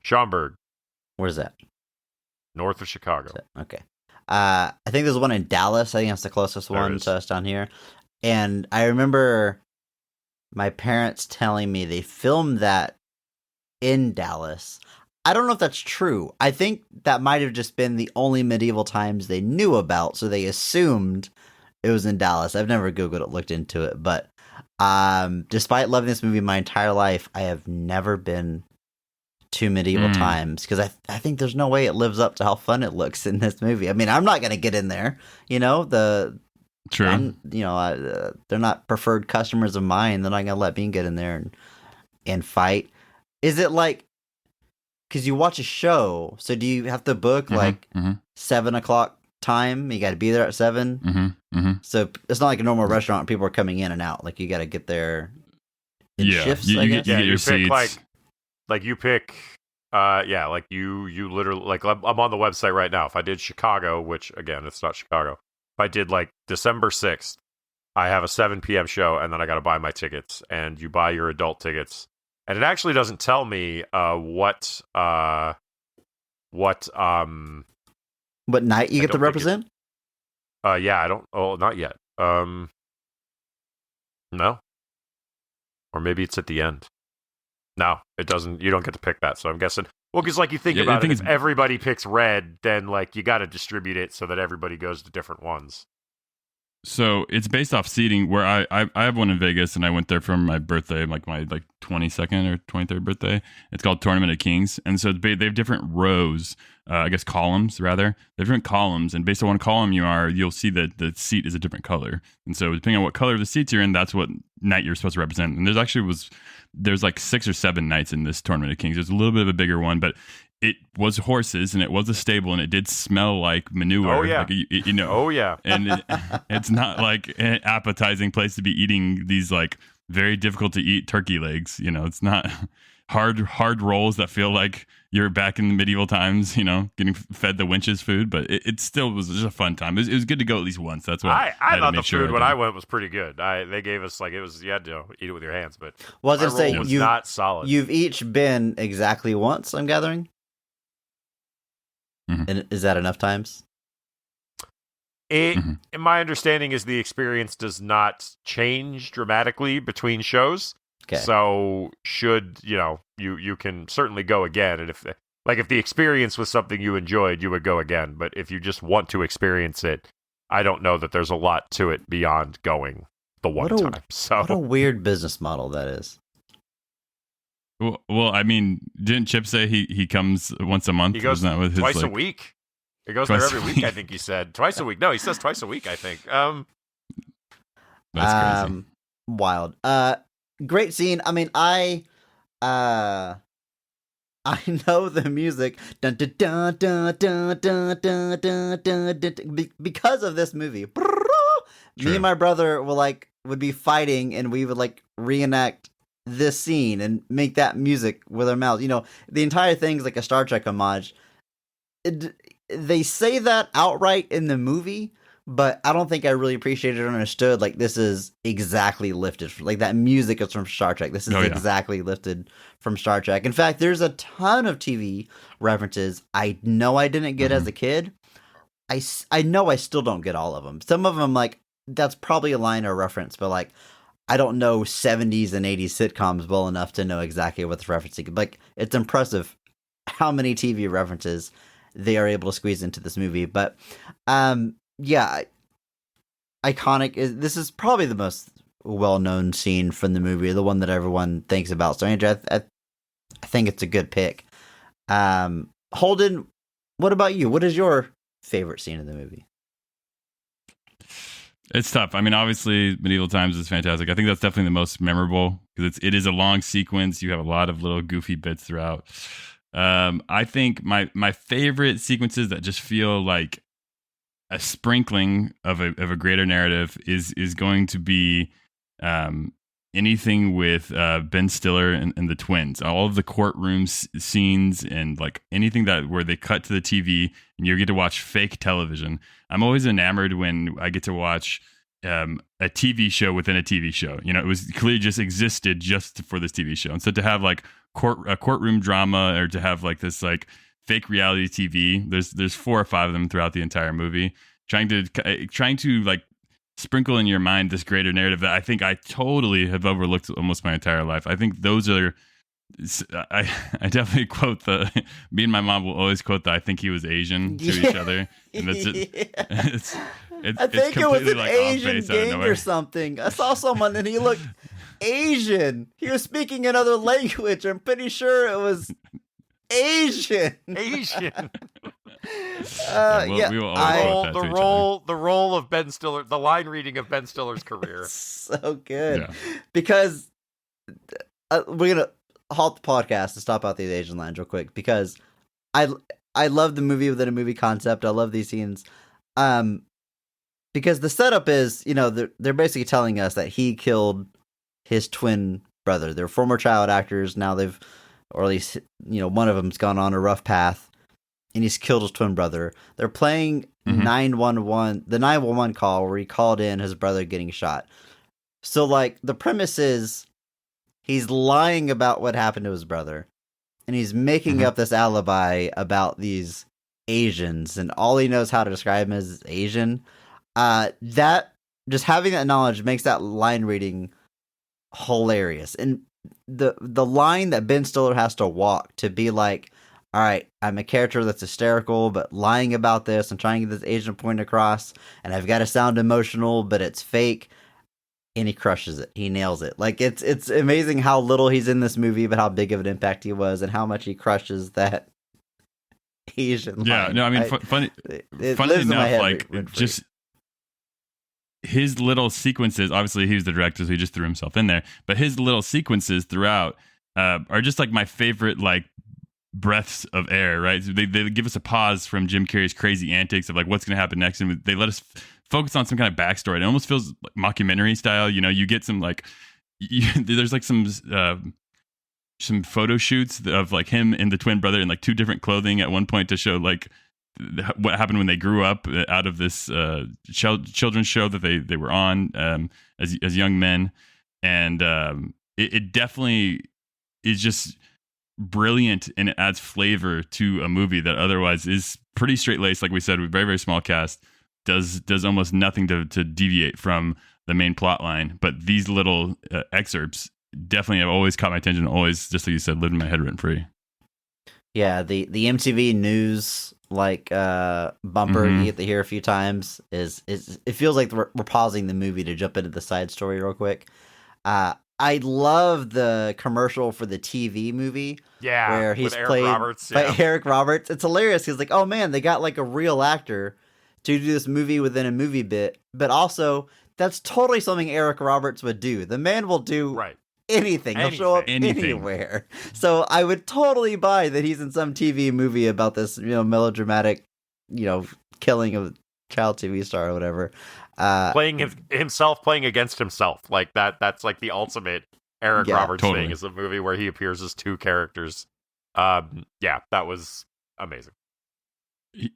Schaumburg, Where's that? north of Chicago. Okay. I think there's one in Dallas. I think that's the closest There one is. to us down here. And I remember my parents telling me they filmed that in Dallas. I don't know if that's true. I think that might have just been the only medieval times they knew about, so they assumed it was in Dallas. I've never Googled it, looked into it, but despite loving this movie my entire life, I have never been to medieval times, because I think there's no way it lives up to how fun it looks in this movie. I mean, I'm not going to get in there, True. They're not preferred customers of mine. They're not going to let me get in there and fight. Is it like, because you watch a show, so do you have to book 7 o'clock time? You got to be there at 7. So it's not like a normal restaurant. People are coming in and out. Like, you got to get there in shifts. You I get guess. your pick seats. like you pick. Like you literally, like, I'm on the website right now. If I did Chicago, which again, it's not Chicago. If I did like December 6th, I have a 7 p.m. show, and then I got to buy my tickets, and you buy your adult tickets. And it actually doesn't tell me what What night you get to represent? Yeah, I don't. Oh, not yet. No, or maybe it's at the end. No, it doesn't. You don't get to pick that. So I'm guessing. Well, because like you think about it, if everybody picks red, then like you got to distribute it so that everybody goes to different ones. So it's based off seating. Where I have one in Vegas, and I went there for my birthday, like my 22nd or 23rd birthday. It's called Tournament of Kings, and so they have different rows. I guess columns rather. They have different columns, and based on what column you'll see that the seat is a different color. And so depending on what color the seats you're in, that's what night you're supposed to represent. And there's like 6 or 7 nights in this Tournament of Kings. There's a little bit of a bigger one, but it was horses, and it was a stable, and it did smell like manure. Oh yeah, like, Oh yeah, and it's not like an appetizing place to be eating these like very difficult to eat turkey legs. It's not hard rolls that feel like you're back in the medieval times. Getting fed the wenches food, but it still was just a fun time. It was good to go at least once. That's what I thought the food when I I went was pretty good. They gave us like, it was, you had to eat it with your hands, but Well, I was my gonna say, roll was not solid. You've each been exactly once, I'm gathering. And is that enough times? My understanding is the experience does not change dramatically between shows. Okay. So should you can certainly go again, and if the experience was something you enjoyed, you would go again. But if you just want to experience it, I don't know that there's a lot to it beyond going the one time. So what a weird business model that is. Well, I mean, didn't Chip say he comes once a month? He goes with his, twice a week. He goes there every week. I think he said twice a week. No, he says twice a week. I think. That's crazy. Wild. Great scene. I mean, I know the music dun, dun, dun, dun, dun, dun, dun, dun, dun, dun, because of this movie. Me and my brother would be fighting, and we would reenact this scene and make that music with our mouths. The entire thing's like a Star Trek homage. They say that outright in the movie, but I don't think I really appreciated or understood. This is exactly lifted. That music is from Star Trek. This is exactly lifted from Star Trek. In fact, there's a ton of TV references I know I didn't get as a kid. I know I still don't get all of them. Some of them, that's probably a line or reference, but I don't know 70s and 80s sitcoms well enough to know exactly what the referencing. It's impressive how many TV references they are able to squeeze into this movie. But yeah, iconic. This is probably the most well-known scene from the movie, the one that everyone thinks about. So Andrew, I think it's a good pick. Holden, what about you? What is your favorite scene in the movie? It's tough. I mean, obviously, Medieval Times is fantastic. I think that's definitely the most memorable because it is a long sequence. You have a lot of little goofy bits throughout. I think my favorite sequences that just feel like a sprinkling of a greater narrative is going to be anything with Ben Stiller and the twins. All of the courtroom scenes and anything where they cut to the TV and you get to watch fake television. I'm always enamored when I get to watch a TV show within a TV show. It was clearly just existed just for this TV show. And so to have a courtroom drama or to have this fake reality TV, there's 4 or 5 of them throughout the entire movie, trying to sprinkle in your mind this greater narrative that I think I totally have overlooked almost my entire life. I think those are, I definitely quote me and my mom will always quote I think he was Asian to each other. And that's I think it was an Asian gang or something. I saw someone and he looked Asian. He was speaking another language. I'm pretty sure it was Asian. Asian. We will always quote that to each other. The role of Ben Stiller, the line reading of Ben Stiller's career. So good. Yeah. Because we're gonna halt the podcast to stop out these Asian lines real quick because I love the movie within a movie concept. I love these scenes. Because the setup is, they're basically telling us that he killed his twin brother. They're former child actors. Now or at least, one of them's gone on a rough path and he's killed his twin brother. They're playing 911, the 911 call where he called in his brother getting shot. So like the premise is he's lying about what happened to his brother and he's making up this alibi about these Asians and all he knows how to describe him as Asian. That just having that knowledge makes that line reading hilarious. And the line that Ben Stiller has to walk to be like, all right, I'm a character that's hysterical, but lying about this and trying to get this Asian point across, and I've got to sound emotional, but it's fake. And he crushes it. He nails it. Like it's amazing how little he's in this movie, but how big of an impact he was, and how much he crushes that Asian line. Yeah, no, I mean, funny enough, like just his little sequences. Obviously, he was the director, so he just threw himself in there. But his little sequences throughout are just like my favorite, like breaths of air. Right? So they give us a pause from Jim Carrey's crazy antics of like what's going to happen next, and they let us focus on some kind of backstory. It almost feels like mockumentary style. You get some like there's like some photo shoots of like him and the twin brother in like two different clothing at one point to show like what happened when they grew up out of this children's show that they were on as young men. And it definitely is just brilliant, and it adds flavor to a movie that otherwise is pretty straight-laced, like we said, with very, very small cast. Does almost nothing to deviate from the main plot line. But these little excerpts definitely have always caught my attention, always, just like you said, lived in my head rent free. Yeah, the MTV News bumper you get to hear a few times is it feels like we're pausing the movie to jump into the side story real quick. I love the commercial for the TV movie. Yeah, where he's with played Roberts, by Eric Roberts. It's hilarious. He's like, oh man, they got like a real actor to do this movie within a movie bit, but also that's totally something Eric Roberts would do. The man will do anything. He'll show up anywhere. So I would totally buy that he's in some TV movie about this, melodramatic, killing of a child TV star or whatever. Playing himself, playing against himself. Like that's like the ultimate Eric Roberts thing, is a movie where he appears as two characters. That was amazing.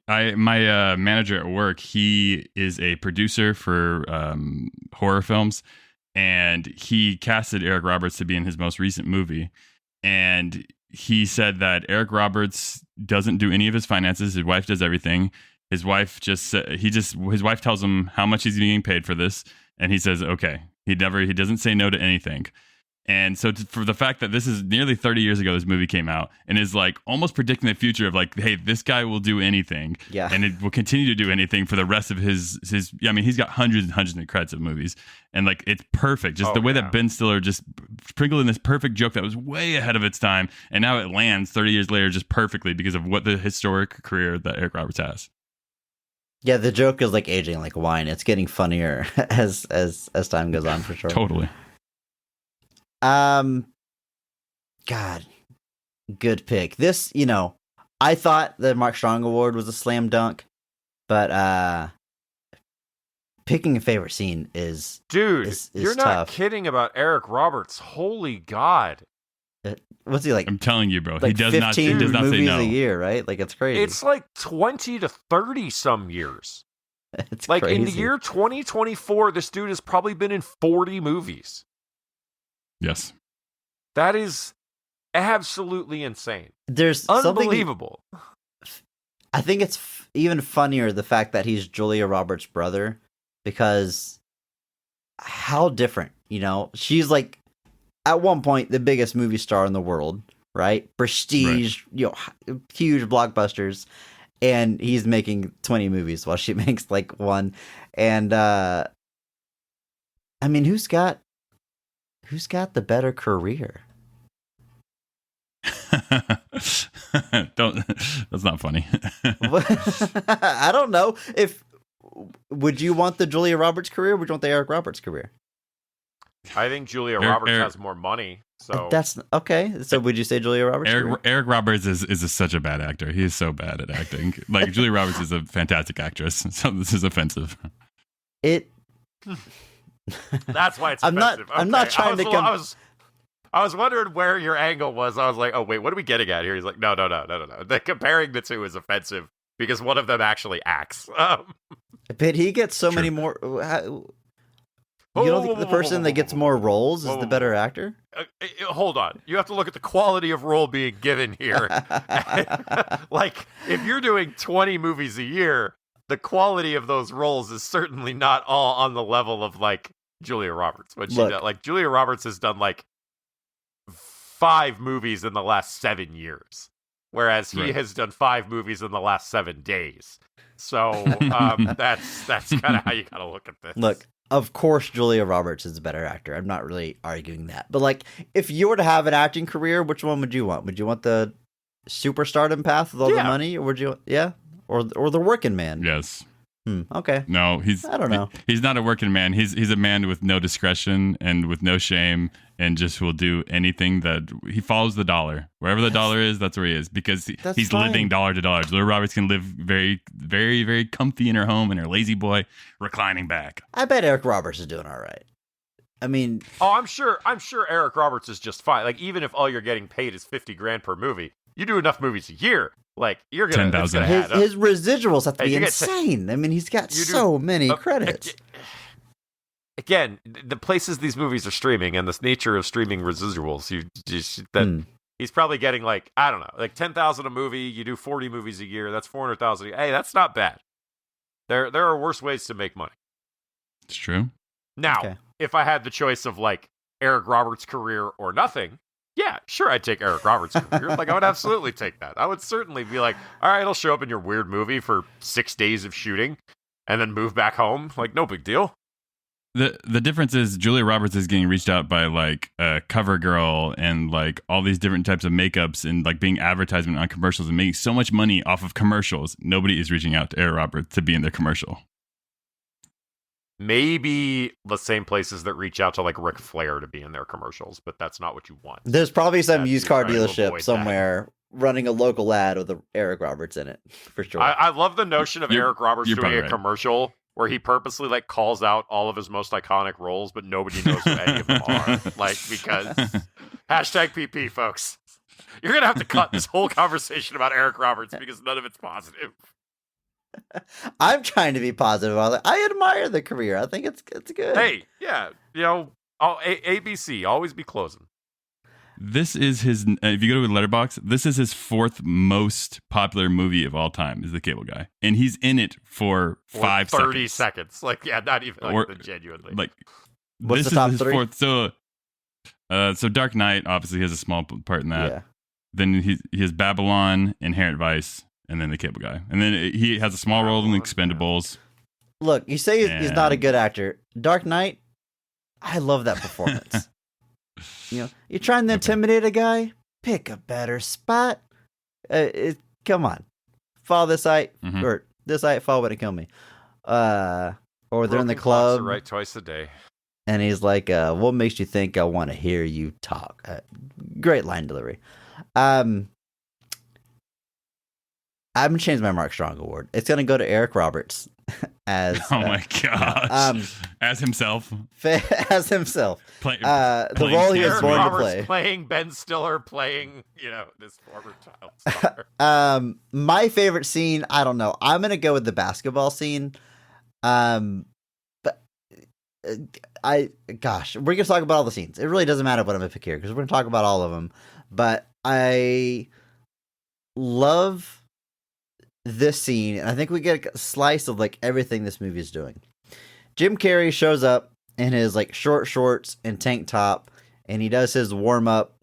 My manager at work, he is a producer for horror films, and he casted Eric Roberts to be in his most recent movie. And he said that Eric Roberts doesn't do any of his finances. His wife does everything. His wife his wife tells him how much he's getting paid for this, and he says okay. He doesn't say no to anything. And so for the fact that this is nearly 30 years ago, this movie came out and is like almost predicting the future of like, hey, this guy will do anything. Yeah. And it will continue to do anything for the rest of his, I mean, he's got hundreds and hundreds of credits of movies, and like, it's perfect. Just the way that Ben Stiller just sprinkled in this perfect joke that was way ahead of its time. And now it lands 30 years later just perfectly because of what the historic career that Eric Roberts has. Yeah. The joke is like aging like wine. It's getting funnier as time goes on, for sure. Totally. God, good pick. This, I thought the Mark Strong Award was a slam dunk, but picking a favorite scene is you're not tough. Kidding about Eric Roberts. Holy God. What's he like? I'm telling you, bro. Like he does not say movies no. a year, right? Like, it's crazy. It's like 20 to 30 some years. It's like crazy. In the year 2024, this dude has probably been in 40 movies. Yes. That is absolutely insane. There's unbelievable. I think it's even funnier the fact that he's Julia Roberts' brother, because how different, she's like at one point the biggest movie star in the world, right? Prestige, huge blockbusters, and he's making 20 movies while she makes like one. And I mean, who's got the better career? Don't. That's not funny. I don't know if would you want the Julia Roberts career? Or would you want the Eric Roberts career? I think Julia Roberts has more money. So that's okay. So would you say Julia Roberts? Eric Roberts is such a bad actor. He is so bad at acting. Like Julia Roberts is a fantastic actress. So this is offensive. That's why it's I'm offensive. not. I'm not trying to come. I was wondering where your angle was. I was like, oh wait, what are we getting at here? He's like, no. The comparing the two is offensive because one of them actually acts. But he gets so many more. You don't think the person that gets more roles is the better actor? Hold on. You have to look at the quality of role being given here. Like, if you're doing 20 movies a year, the quality of those roles is certainly not all on the level of, like, Julia Roberts. But Julia Roberts has done, like, 5 movies in the last 7 years, whereas he has done 5 movies in the last 7 days. So that's kind of how you gotta look at this. Look, of course, Julia Roberts is a better actor. I'm not really arguing that. But, like, if you were to have an acting career, which one would you want? Would you want the superstardom path with all the money? Or would you, Or the working man? Yes. Okay. No, I don't know. He's not a working man. He's a man with no discretion and with no shame and just will do anything that he follows the dollar. Wherever the dollar is, that's where he is because he's living dollar to dollar. Julia Roberts can live very, very, very comfy in her home in her lazy boy reclining back. I bet Eric Roberts is doing all right. I mean, I'm sure Eric Roberts is just fine. Like, even if all you're getting paid is $50,000 per movie, you do enough movies a year. Like, you're gonna 10,000. His residuals have to be insane. I mean, he's got so many credits. Again, the places these movies are streaming and this nature of streaming residuals, he's probably getting like, I don't know, like 10,000 a movie. You do 40 movies a year. That's 400,000. Hey, that's not bad. There are worse ways to make money. It's true. Now, if I had the choice of like Eric Roberts' career or nothing, yeah, sure, I'd take Eric Roberts' career. Like, I would absolutely take that. I would certainly be like, all right, I'll show up in your weird movie for 6 days of shooting and then move back home. Like, no big deal. The difference is Julia Roberts is getting reached out by like CoverGirl and like all these different types of makeups and like being advertisement on commercials and making so much money off of commercials. Nobody is reaching out to Eric Roberts to be in their commercial. Maybe the same places that reach out to like Ric Flair to be in their commercials, but that's not what you want. There's probably some used car dealership somewhere running a local ad with Eric Roberts in it, for sure. I love the notion of Eric Roberts doing a commercial where he purposely like calls out all of his most iconic roles, but nobody knows who any of them are. Like, because hashtag PP, folks. You're gonna have to cut this whole conversation about Eric Roberts because none of it's positive. I'm trying to be positive about it. I admire the career. I think it's good. Hey, yeah, you know, ABC always be closing. This is his. If you go to Letterboxd, this is his 4th most popular movie of all time. Is The Cable Guy, and he's in it for 30 seconds. Like, yeah, not even like genuinely. Like, what's the top 3? 4th. So Dark Knight obviously has a small part in that. Yeah. Then he has Babylon, Inherent Vice. And then The Cable Guy. And then he has a small role in The Expendables. Look, you say he's not a good actor. Dark Knight, I love that performance. You know, you're trying to intimidate a guy? Pick a better spot. Come on. Follow this site. Or this site, follow it and kill me. Or they're in the club. Right twice a day. And he's like, what makes you think I want to hear you talk? Great line delivery. I'm going to change my Mark Strong award. It's going to go to Eric Roberts as... Oh my gosh. As himself. As himself. The role he was born to play. Playing Ben Stiller, playing, you know, this former child star. My favorite scene, I don't know. I'm going to go with the basketball scene. But we're going to talk about all the scenes. It really doesn't matter what I'm going to pick here because we're going to talk about all of them. But I love this scene, and I think we get a slice of like everything this movie is doing. Jim Carrey shows up in his like short shorts and tank top, and he does his warm up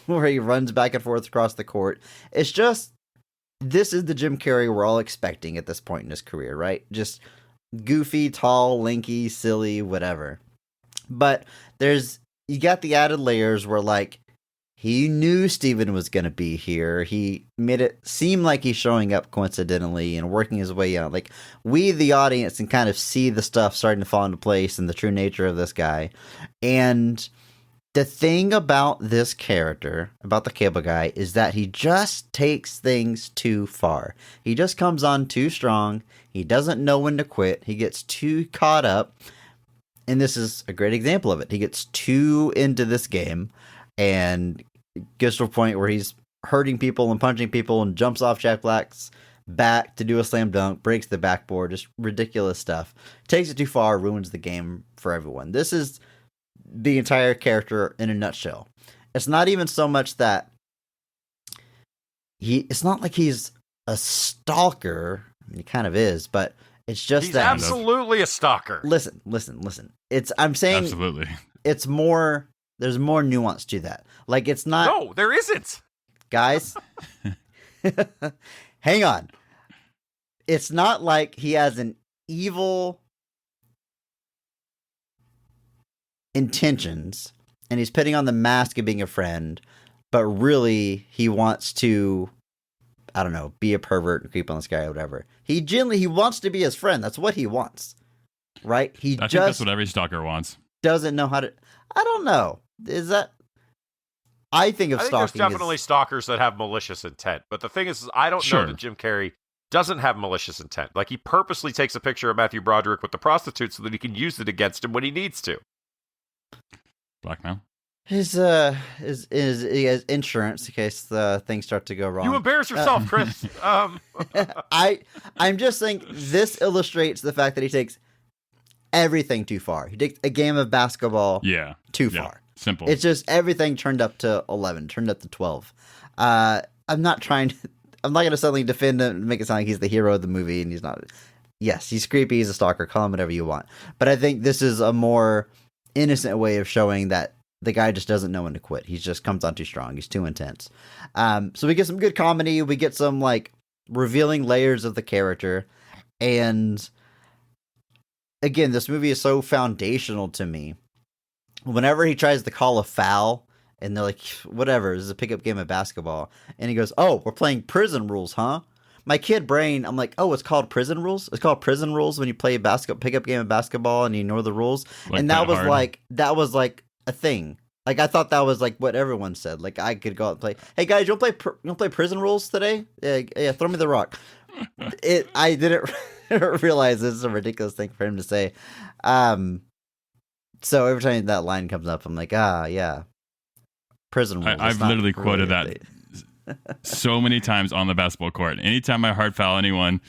where he runs back and forth across the court. It's just, this is the Jim Carrey we're all expecting at this point in his career, right? Just goofy, tall, lanky, silly, whatever. But you got the added layers where like He knew Steven was going to be here. He made it seem like he's showing up coincidentally and working his way out. Like, we, the audience, can kind of see the stuff starting to fall into place and the true nature of this guy. And the thing about this character, about the cable guy, is that he just takes things too far. He just comes on too strong. He doesn't know when to quit. He gets too caught up. And this is a great example of it. He gets too into this game and gets to a point where he's hurting people and punching people and jumps off Jack Black's back to do a slam dunk, breaks the backboard, just ridiculous stuff. Takes it too far, ruins the game for everyone. This is the entire character in a nutshell. It's not even so much that it's not like he's a stalker. I mean, he kind of is, but it's just he's that absolutely a stalker. Listen. I'm saying Absolutely. it's more, there's more nuance to that. Like, it's not. No, there isn't. Guys, hang on. It's not like he has an evil intentions and he's putting on the mask of being a friend, but really he wants to, I don't know, be a pervert and creep on this guy or whatever. He wants to be his friend. That's what he wants, right? I think that's what every stalker wants. Doesn't know how to. I don't know. Is that? I think there's definitely stalkers that have malicious intent. But the thing is I don't know that Jim Carrey doesn't have malicious intent. Like, he purposely takes a picture of Matthew Broderick with the prostitute so that he can use it against him when he needs to. Blackmail. He has insurance in case things start to go wrong. You embarrass yourself, Chris. I'm just saying this illustrates the fact that he takes everything too far. He takes a game of basketball too far. Simple. It's just everything turned up to 11, turned up to 12. I'm not going to suddenly defend him and make it sound like he's the hero of the movie, and he's not. Yes, he's creepy, he's a stalker, call him whatever you want. But I think this is a more innocent way of showing that the guy just doesn't know when to quit. He just comes on too strong. He's too intense. So we get some good comedy. We get some, like, revealing layers of the character. And again, this movie is so foundational to me. Whenever he tries to call a foul, and they're like, whatever, this is a pickup game of basketball. And he goes, oh, we're playing prison rules, huh? My kid brain, I'm like, oh, it's called prison rules? It's called prison rules when you play a pickup game of basketball and you ignore the rules? Like, and that was like a thing. Like, I thought that was like what everyone said. Like, I could go out and play. Hey guys, you want to play prison rules today? Yeah, throw me the rock. I didn't realize this is a ridiculous thing for him to say. So every time that line comes up, I'm like, yeah, prison rules. I've literally quoted that so many times on the basketball court. Anytime I hard foul anyone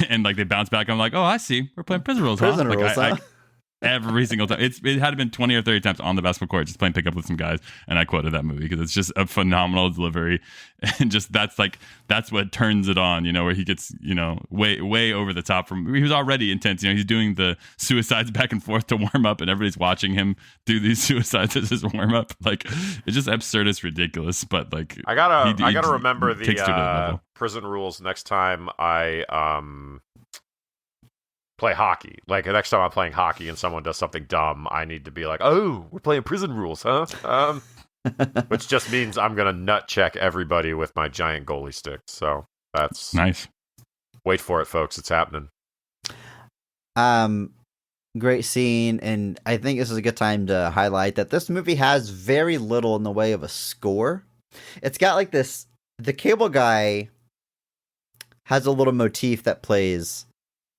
and like they bounce back, I'm like, oh, I see. We're playing prison rules. Prison huh? rules, Like, every single time. It had been 20 or 30 times on the basketball court just playing pickup with some guys, and I quoted that movie because it's just a phenomenal delivery, and just that's what turns it on, where he gets, way over the top from, he was already intense, he's doing the suicides back and forth to warm up, and everybody's watching him do these suicides as his warm up. Like, it's just absurd, it's ridiculous, but like, I gotta remember the prison rules next time I play hockey. Like, next time I'm playing hockey and someone does something dumb, I need to be like, oh, we're playing prison rules, huh? Which just means I'm gonna nut check everybody with my giant goalie stick. So that's nice. Wait for it, folks. It's happening. Great scene, and I think this is a good time to highlight that this movie has very little in the way of a score. It's got like this, the cable guy has a little motif that plays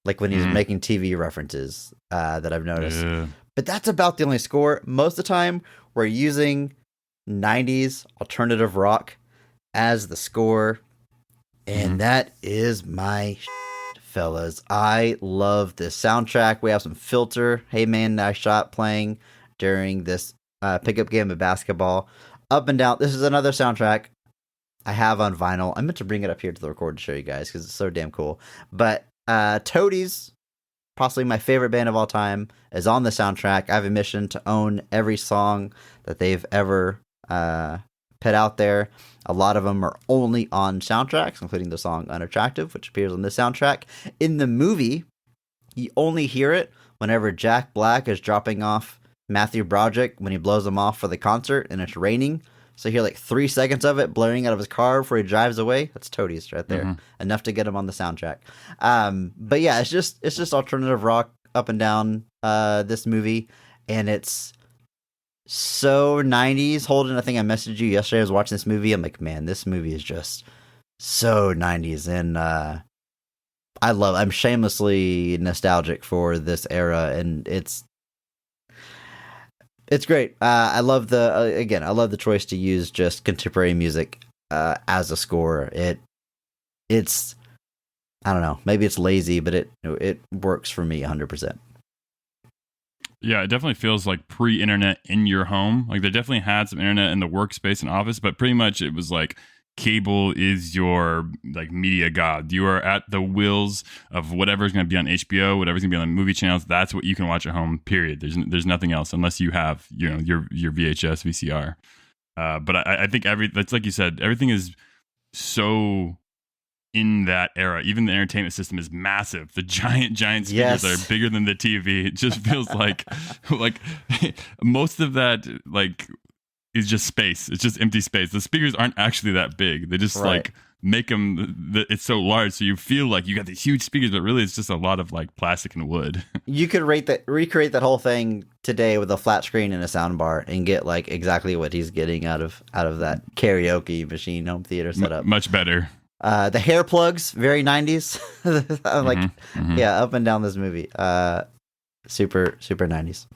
like when he's making TV references that I've noticed. Yeah. But that's about the only score. Most of the time, we're using 90s alternative rock as the score. And that is my fellas. I love this soundtrack. We have some Filter, Hey Man, Nice Shot playing during this pickup game of basketball. Up and down. This is another soundtrack I have on vinyl. I meant to bring it up here to the record to show you guys because it's so damn cool. But Toadies, possibly my favorite band of all time, is on the soundtrack. I have a mission to own every song that they've ever put out there. A lot of them are only on soundtracks, including the song Unattractive, which appears on this soundtrack. In the movie, you only hear it whenever Jack Black is dropping off Matthew Broderick when he blows him off for the concert and it's raining. So you hear like 3 seconds of it blaring out of his car before he drives away. That's toadies right there. Enough to get him on the soundtrack. But yeah, it's just alternative rock up and down this movie, and it's so 90s. Holden, I think I messaged you yesterday. I was watching this movie. I'm like, man, this movie is just so 90s, and I'm shamelessly nostalgic for this era, and it's great. I love the choice to use just contemporary music as a score. It's I don't know, maybe it's lazy, but it works for me 100%. Yeah, it definitely feels like pre-internet in your home. Like they definitely had some internet in the workspace and office, but pretty much it was like cable is your like media god. You are at the wills of whatever's going to be on HBO, whatever's going to be on the movie channels. That's what you can watch at home. Period. There's nothing else unless you have your VHS, VCR. But I think that's like you said. Everything is so in that era. Even the entertainment system is massive. The giant speakers are bigger than the TV. It just feels like most of that like is just space. It's just empty space. The speakers aren't actually that big. They just like make them. It's so large, so you feel like you got these huge speakers, but really it's just a lot of like plastic and wood. You could recreate that whole thing today with a flat screen and a sound bar and get like exactly what he's getting out of that karaoke machine home theater setup. Much better. The hair plugs, very 90s. Yeah, up and down this movie. Super 90s.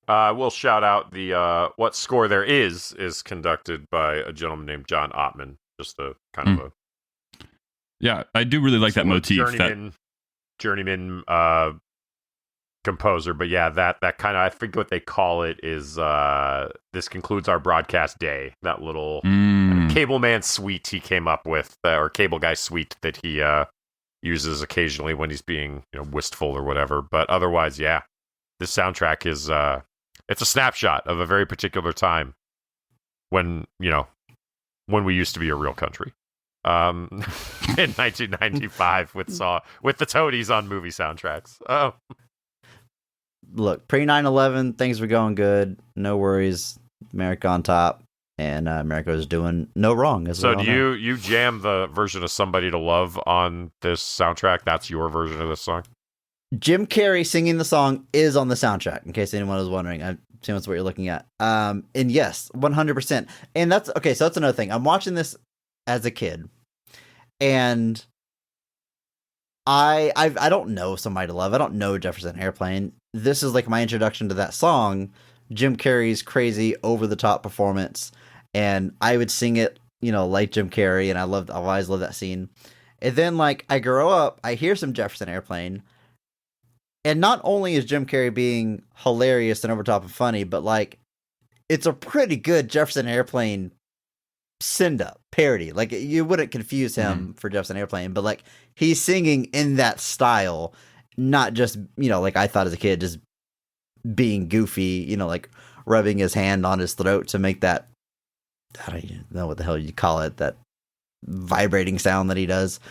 We'll shout out the what score there is conducted by a gentleman named John Ottman. Just a kind of a yeah, I do really like that motif. Journeyman composer, but yeah, that kind of, I think what they call it is this concludes our broadcast day. That little cable man suite he came up with, or cable guy suite that he uses occasionally when he's being wistful or whatever. But otherwise, yeah, this soundtrack is it's a snapshot of a very particular time when we used to be a real country. In 1995 with the Toadies on movie soundtracks. Oh. Look, pre 9/11, things were going good. No worries. America on top, and America was doing no wrong. So do you jam the version of "Somebody to Love" on this soundtrack? That's your version of this song. Jim Carrey singing the song is on the soundtrack. In case anyone was wondering, I assume that's what you're looking at. And yes, 100%. And that's okay. So that's another thing. I'm watching this as a kid, and I don't know Somebody to Love. I don't know Jefferson Airplane. This is like my introduction to that song, Jim Carrey's crazy over the top performance, and I would sing it, like Jim Carrey, and I always loved that scene. And then like I grow up, I hear some Jefferson Airplane, and not only is Jim Carrey being hilarious and over top and funny, but like it's a pretty good Jefferson Airplane send-up parody. Like you wouldn't confuse him for Jefferson Airplane, but like he's singing in that style, not just like I thought as a kid, just being goofy, like rubbing his hand on his throat to make that, I don't even know what the hell you call it, that vibrating sound that he does.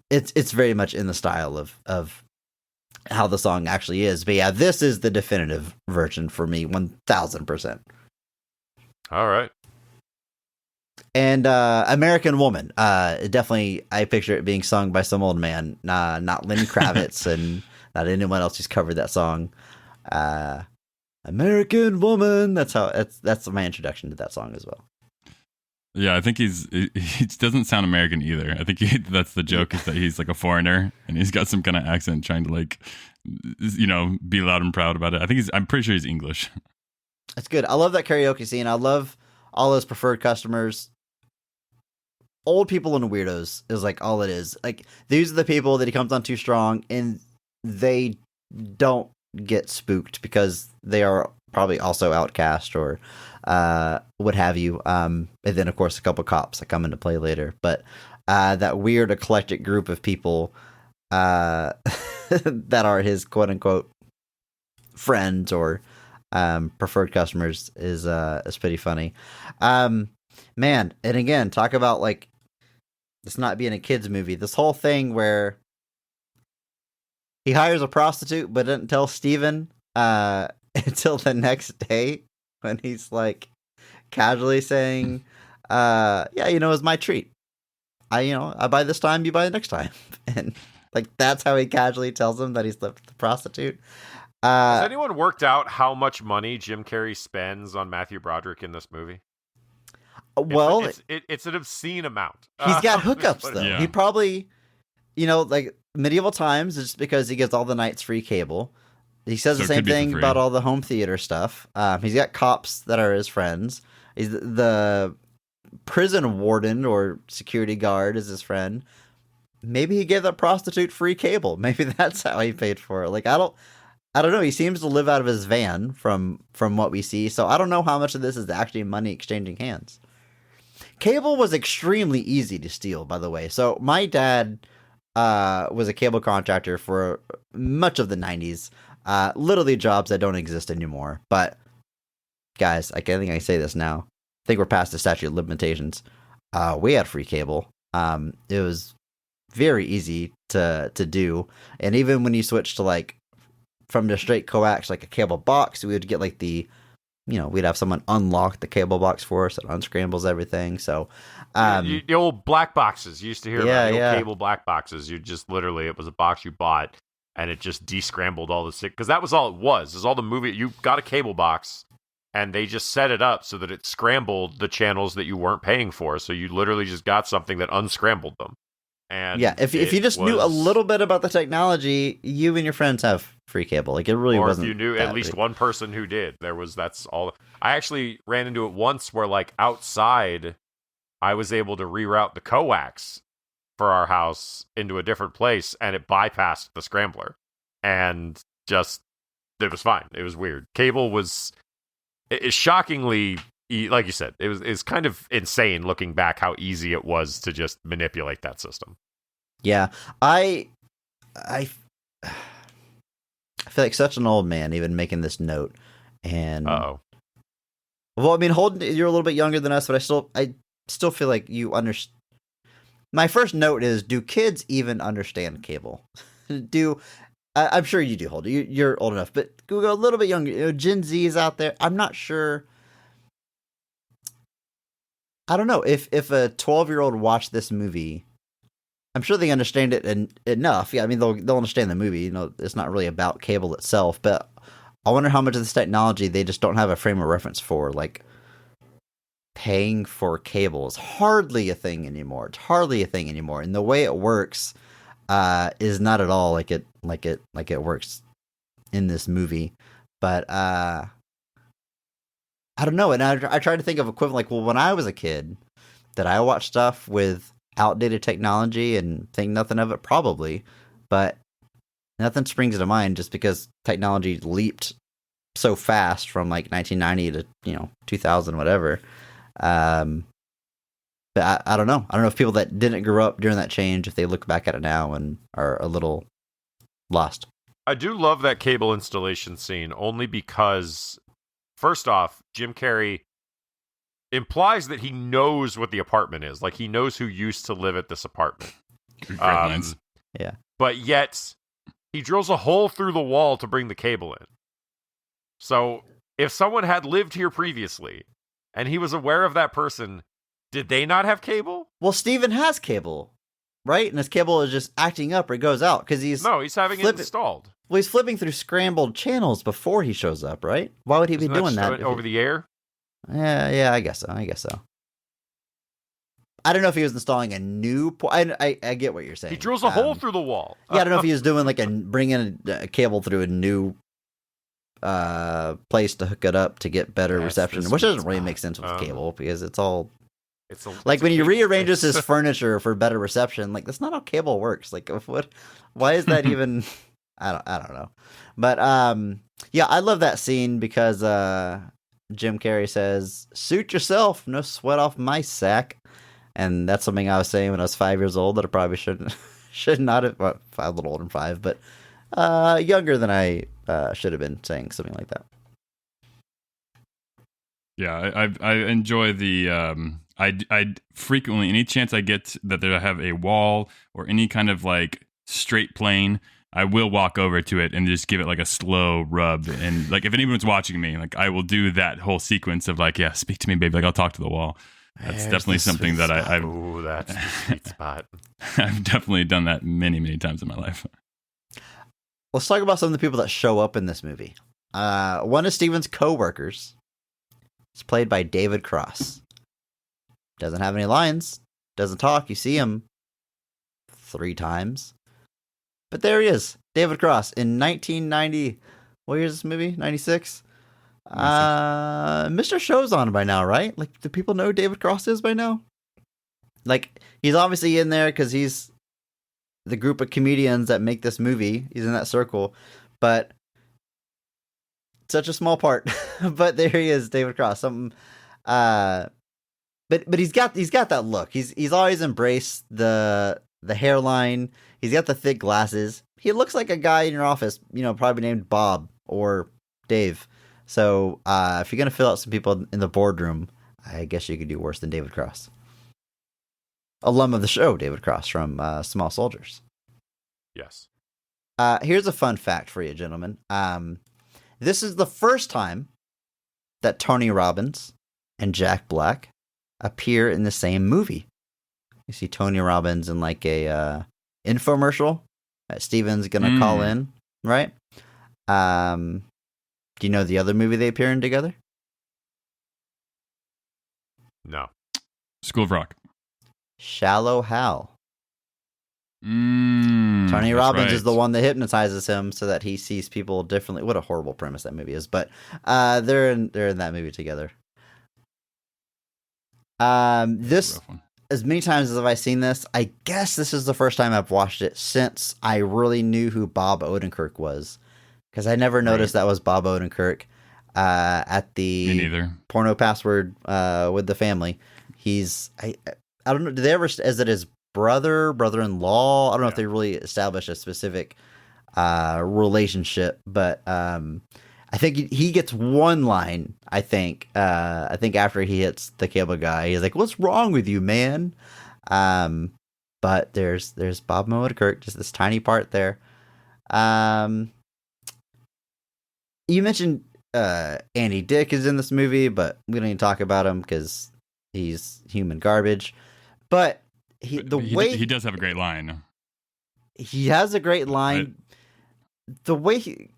It's very much in the style of how the song actually is. But yeah, this is the definitive version for me, 1000%. All right. And American Woman, definitely, I picture it being sung by some old man, not Lenny Kravitz and not anyone else who's covered that song. American Woman, that's my introduction to that song as well. Yeah, I think he doesn't sound American either. I think that's the joke, is that he's like a foreigner and he's got some kind of accent trying to like, be loud and proud about it. I'm pretty sure he's English. That's good. I love that karaoke scene. I love all those preferred customers. Old people and weirdos is like all it is. Like these are the people that he comes on too strong, and they don't get spooked because they are probably also outcast or what have you. And then of course a couple cops that come into play later. But that weird eclectic group of people that are his quote unquote friends or preferred customers is pretty funny. Man, and again, talk about like this not being a kid's movie. This whole thing where he hires a prostitute but doesn't tell Steven until the next day. when he's like casually saying, yeah, you know, it's my treat. I buy this time, you buy the next time. And like, that's how he casually tells him that he's the prostitute. Has anyone worked out how much money Jim Carrey spends on Matthew Broderick in this movie? Well, it's an obscene amount. He's got hookups, though. Yeah. He probably, like medieval times, it's because he gets all the nights free cable. He says So the it same could be for thing free. about all the home theater stuff. He's got cops that are his friends. He's the prison warden or security guard is his friend. Maybe he gave that prostitute free cable. Maybe that's how he paid for it. Like, I don't know. He seems to live out of his van from what we see. So I don't know how much of this is actually money exchanging hands. Cable was extremely easy to steal, by the way. So my dad was a cable contractor for much of the 90s. Literally jobs that don't exist anymore. But guys, I think I can say this now. I think we're past the statute of limitations. We had free cable. It was very easy to do. And even when you switch to like from the straight coax, like a cable box, we would get like we'd have someone unlock the cable box for us. It unscrambles everything. So, the old black boxes. You used to hear about the old yeah. cable black boxes. You just literally, it was a box you bought and it just descrambled all the sick. Because that was all it was. Is all the movie. You got a cable box and they just set it up so that it scrambled the channels that you weren't paying for. So you literally just got something that unscrambled them. And yeah, if you just knew a little bit about the technology, you and your friends have free cable. Like, it really or wasn't. Or if you knew at least one person who did, that's all. I actually ran into it once where, like, outside, I was able to reroute the coax for our house into a different place, and it bypassed the scrambler. And just, it was fine. It was weird. Cable was shockingly, like you said, it's kind of insane looking back how easy it was to just manipulate that system. Yeah, I feel like such an old man even making this note. And Uh-oh. well, I mean, Holden, you're a little bit younger than us, but I still feel like you understand. My first note is: do kids even understand cable? I'm sure you do, Holden. You're old enough, but go a little bit younger. Gen Z is out there. I'm not sure. I don't know if a 12-year-old watched this movie. I'm sure they understand it enough. Yeah, I mean, they'll understand the movie. It's not really about cable itself, but I wonder how much of this technology they just don't have a frame of reference for. Like, paying for cable is hardly a thing anymore. It's hardly a thing anymore, and the way it works is not at all like it works in this movie. But I don't know, and I try to think of equivalent. Like, well, when I was a kid, did I watch stuff with outdated technology and think nothing of it? Probably, but nothing springs to mind just because technology leaped so fast from like 1990 to 2000, whatever. But I don't know. I don't know if people that didn't grow up during that change, if they look back at it now and are a little lost. I do love that cable installation scene only because, first off, Jim Carrey implies that he knows what the apartment is. Like, he knows who used to live at this apartment. Great lines. Yeah. But yet, he drills a hole through the wall to bring the cable in. So, if someone had lived here previously, and he was aware of that person, did they not have cable? Well, Steven has cable, right? And his cable is just acting up or it goes out because he's having it installed. Well, he's flipping through scrambled channels before he shows up, right? Why would he be doing that? Over the air? Yeah, I guess so. I don't know if he was installing a new. I get what you're saying. He drills a hole through the wall. Yeah, I don't know if he was doing like bringing a cable through a new place to hook it up to get better reception, which doesn't really make sense with cable because it's all. Like when he rearranges his furniture for better reception, like that's not how cable works. Like what? Why is that even? I don't know. But yeah, I love that scene because Jim Carrey says, "Suit yourself, no sweat off my sack," and that's something I was saying when I was 5 years old that I probably should not have. Well, a little older than 5, but younger than I should have been saying something like that. Yeah, I enjoy the. I frequently, any chance I get that I have a wall or any kind of like straight plane, I will walk over to it and just give it like a slow rub. And like if anyone's watching me, like I will do that whole sequence of like, yeah, speak to me, baby. Like I'll talk to the wall. That's definitely something that I've. Ooh, that's the sweet spot. I've definitely done that many, many times in my life. Let's talk about some of the people that show up in this movie. One of Steven's co-workers is played by David Cross. Doesn't have any lines. Doesn't talk. You see him 3 times. But there he is. David Cross in 1990. What year is this movie? 96? Mr. Show's on by now, right? Like, do people know who David Cross is by now? Like, he's obviously in there because he's the group of comedians that make this movie. He's in that circle. But such a small part. But there he is, David Cross. But he's got that look. He's always embraced the hairline. He's got the thick glasses. He looks like a guy in your office, probably named Bob or Dave. So if you're gonna fill out some people in the boardroom, I guess you could do worse than David Cross. Alum of the show, David Cross from Small Soldiers. Yes. Here's a fun fact for you, gentlemen. This is the first time that Tony Robbins and Jack Black appear in the same movie. You see Tony Robbins in like a infomercial that Steven's gonna call in, right? Do you know the other movie they appear in together? No. School of Rock. Shallow Hal. Tony Robbins is the one that hypnotizes him so that he sees people differently. What a horrible premise that movie is, but they're in that movie together. This, as many times as I've seen this, I guess this is the first time I've watched it since I really knew who Bob Odenkirk was, because I never noticed that was Bob Odenkirk at the porno password with the family. He's I don't know. Did they ever? Is it his brother-in-law? I don't know if they really established a specific relationship, but I think he gets one line. I think after he hits the cable guy, he's like, "What's wrong with you, man?" But there's Bob Odenkirk, just this tiny part there. You mentioned Andy Dick is in this movie, but we don't even talk about him because he's human garbage. But he does have a great line. He has a great line. The way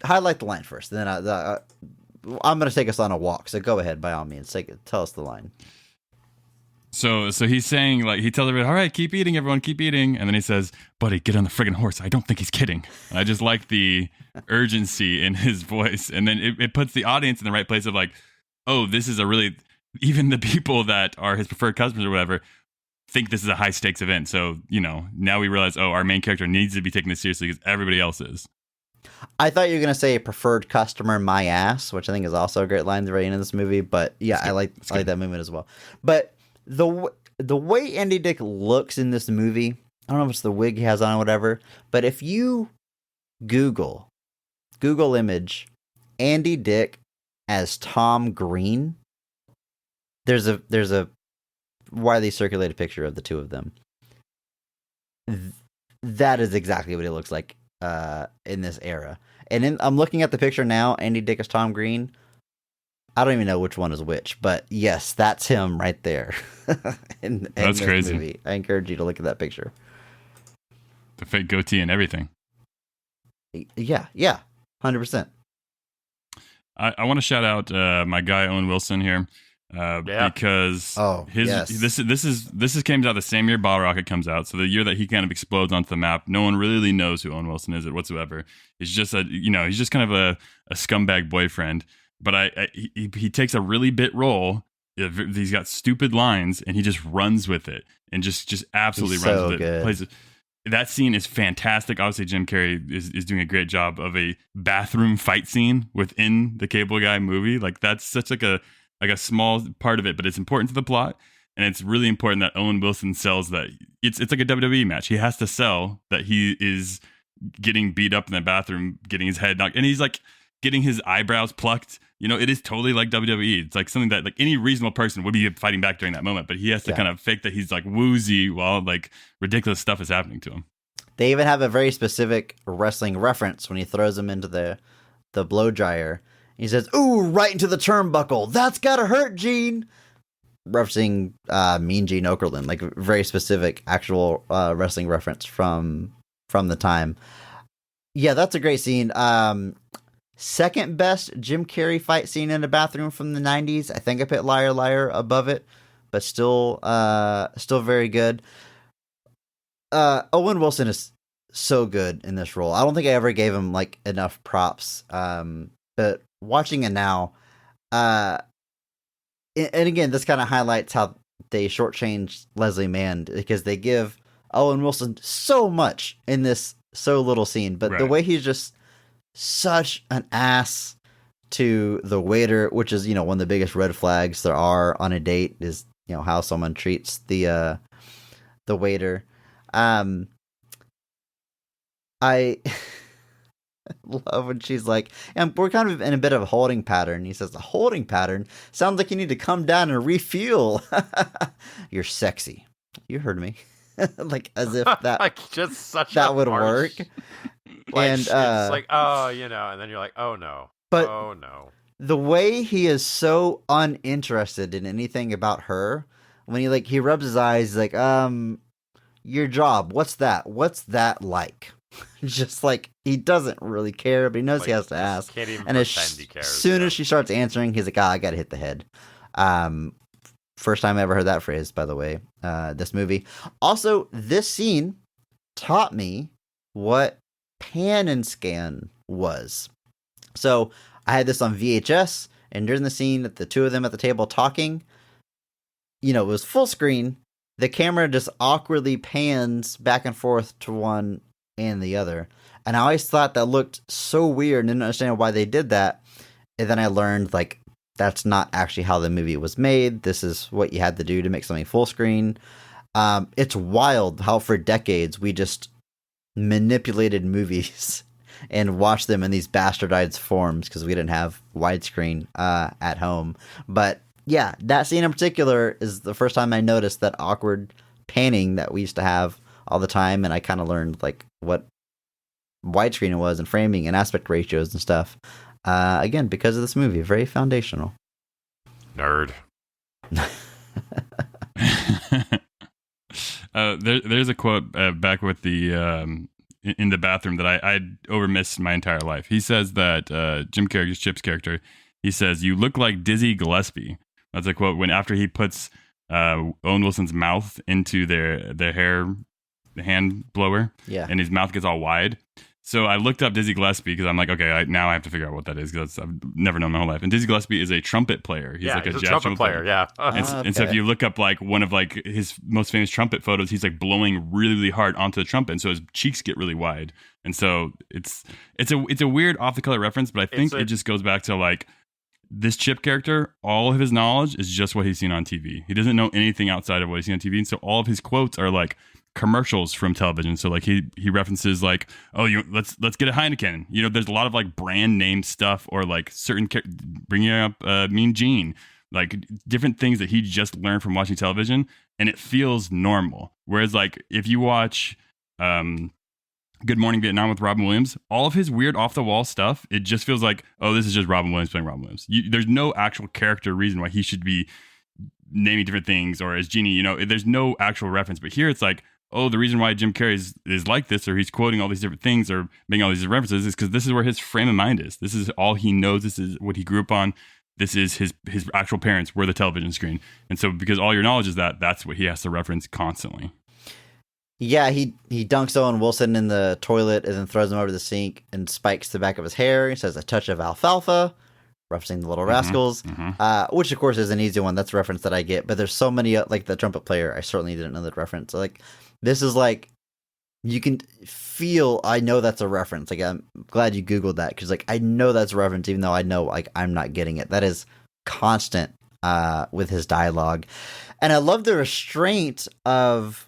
highlight the line first, then I'm going to take us on a walk. So go ahead, by all means, tell us the line. So he's saying, like, he tells everybody, all right, keep eating, everyone, keep eating. And then he says, buddy, get on the friggin' horse. I don't think he's kidding. And I just like the urgency in his voice. And then it puts the audience in the right place of like, oh, this is even the people that are his preferred customers or whatever think this is a high stakes event. So, now we realize, oh, our main character needs to be taking this seriously because everybody else is. I thought you were going to say preferred customer, my ass, which I think is also a great line right in this movie. But yeah, I like that movement as well. But the way Andy Dick looks in this movie, I don't know if it's the wig he has on or whatever, but if you Google image Andy Dick as Tom Green, there's a widely circulated picture of the two of them. That is exactly what he looks like in this era. And I'm looking at the picture now, Andy Dick as Tom Green. I don't even know which one is which, but yes, that's him right there. in that's this crazy. Movie. I encourage you to look at that picture. The fake goatee and everything. Yeah, 100%. I want to shout out my guy Owen Wilson here, because this came out the same year Bottle Rocket comes out, so the year that he kind of explodes onto the map. No one really knows who Owen Wilson is whatsoever. He's just he's just kind of a scumbag boyfriend. But he takes a really bit role. He's got stupid lines, and he just runs with it, and just absolutely runs with it. Plays it. That scene is fantastic. Obviously, Jim Carrey is doing a great job of a bathroom fight scene within the Cable Guy movie. Like that's such like a small part of it, but it's important to the plot, and it's really important that Owen Wilson sells that. It's like a WWE match. He has to sell that he is getting beat up in the bathroom, getting his head knocked, and he's like getting his eyebrows plucked. It is totally like WWE. It's like something that like any reasonable person would be fighting back during that moment, but he has to kind of fake that he's like woozy while like ridiculous stuff is happening to him. They even have a very specific wrestling reference when he throws him into the blow dryer. He says, "Ooh, right into the turnbuckle. That's gotta hurt, Gene." Referencing Mean Gene Okerlund, like very specific actual wrestling reference from the time. Yeah, that's a great scene. Second best Jim Carrey fight scene in a bathroom from the 90s. I think I put Liar Liar above it, but still very good. Owen Wilson is so good in this role. I don't think I ever gave him like enough props. But watching it now, and again, this kind of highlights how they shortchanged Leslie Mann, because they give Owen Wilson so much in this so little scene, but the way he's just such an ass to the waiter, which is, one of the biggest red flags there are on a date, is, how someone treats the waiter. I love when she's like, and we're kind of in a bit of a holding pattern. He says, the holding pattern sounds like you need to come down and refuel. You're sexy. You heard me. Like, as if that like just such that a would harsh, work. Like, And it's like, and then you're like, oh no. But oh no. The way he is so uninterested in anything about her, when he rubs his eyes, like, your job, what's that like? Just like, he doesn't really care, but he knows he has to ask. Can't even And pretend he cares. soon as she starts answering, he's like, I gotta hit the head. First time I ever heard that phrase, by the way, this movie. Also, this scene taught me what pan and scan was. So I had this on VHS, and during the scene, the two of them at the table talking, it was full screen. The camera just awkwardly pans back and forth to one and the other. And I always thought that looked so weird and didn't understand why they did that. And then I learned, like, that's not actually how the movie was made. This is what you had to do to make something full screen. It's wild how for decades we just manipulated movies and watched them in these bastardized forms because we didn't have widescreen at home. But yeah, that scene in particular is the first time I noticed that awkward panning that we used to have all the time, and I kind of learned like what widescreen it was and framing and aspect ratios and stuff. Again, because of this movie, very foundational. Nerd. There's a quote back with the in the bathroom that I'd overmissed my entire life. He says that Jim Carrey's Chip's character, he says, "You look like Dizzy Gillespie." That's a quote when after he puts Owen Wilson's mouth into their hair, the hand blower, and his mouth gets all wide. So I looked up Dizzy Gillespie because I'm like, okay, now I have to figure out what that is because I've never known my whole life. And Dizzy Gillespie is a trumpet player. He's like a jazz trumpet player. Yeah. And so if you look up like one of like his most famous trumpet photos, he's like blowing really, really hard onto the trumpet, and so his cheeks get really wide. And so it's a weird off the color reference, but I think it just goes back to like this Chip character. All of his knowledge is just what he's seen on TV. He doesn't know anything outside of what he's seen on TV, and so all of his quotes are like commercials from television. So like he references like, let's get a Heineken. There's a lot of like brand name stuff or like certain bringing up Mean Gene, like different things that he just learned from watching television, and it feels normal. Whereas like if you watch Good Morning Vietnam with Robin Williams, all of his weird off the wall stuff, it just feels like, oh, this is just Robin Williams playing Robin Williams. There's no actual character reason why he should be naming different things, or as Genie, there's no actual reference. But here it's like, oh, the reason why Jim Carrey is like this, or he's quoting all these different things or making all these references, is because this is where his frame of mind is. This is all he knows. This is what he grew up on. This is his actual parents were the television screen. And so because all your knowledge is that's what he has to reference constantly. Yeah, he dunks Owen Wilson in the toilet and then throws him over the sink and spikes the back of his hair. He says a touch of alfalfa, referencing the Little Rascals, which of course is an easy one. That's a reference that I get. But there's so many, like the trumpet player, I certainly didn't know that reference. Like, this is like, you can feel, I know that's a reference. Like, I'm glad you Googled that, because like, I know that's a reference, even though I know like I'm not getting it. That is constant with his dialogue. And I love the restraint of,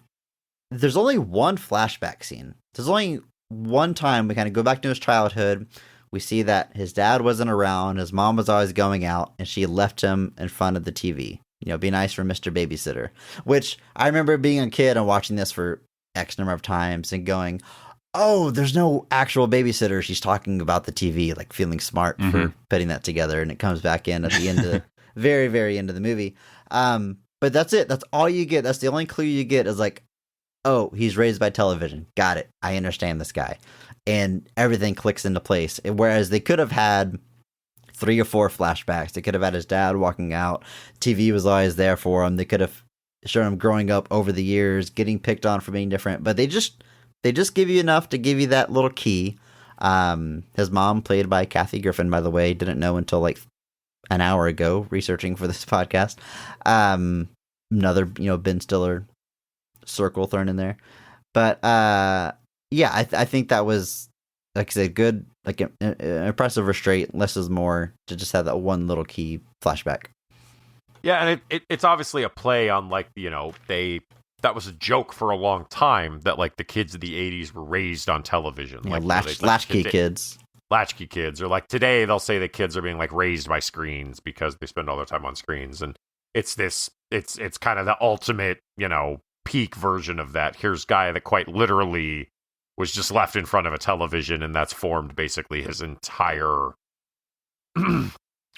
there's only one flashback scene. There's only one time we kind of go back to his childhood. We see that his dad wasn't around, his mom was always going out, and she left him in front of the TV. Be nice for Mr. Babysitter. Which I remember being a kid and watching this for X number of times and going, oh, there's no actual babysitter. She's talking about the TV, like feeling smart for putting that together. And it comes back in at the end of the very, very end of the movie. But that's it. That's all you get. That's the only clue you get is like, oh, he's raised by television. Got it. I understand this guy. And everything clicks into place. Whereas they could have had 3 or 4 flashbacks. They could have had his dad walking out. TV was always there for him. They could have shown him growing up over the years, getting picked on for being different. But they just give you enough to give you that little key. His mom, played by Kathy Griffin, by the way, didn't know until like an hour ago researching for this podcast. Another, Ben Stiller circle thrown in there. But yeah, I think that was, like I said, good, like an impressive restraint. Less is more to just have that one little key flashback. Yeah, and it's obviously a play on, like, that was a joke for a long time that, like, the kids of the 80s were raised on television. Yeah, like latchkey kids. Latchkey kids. Or, like, today they'll say that kids are being, like, raised by screens because they spend all their time on screens. And it's kind of the ultimate, peak version of that. Here's a guy that quite literally was just left in front of a television, and that's formed basically his entire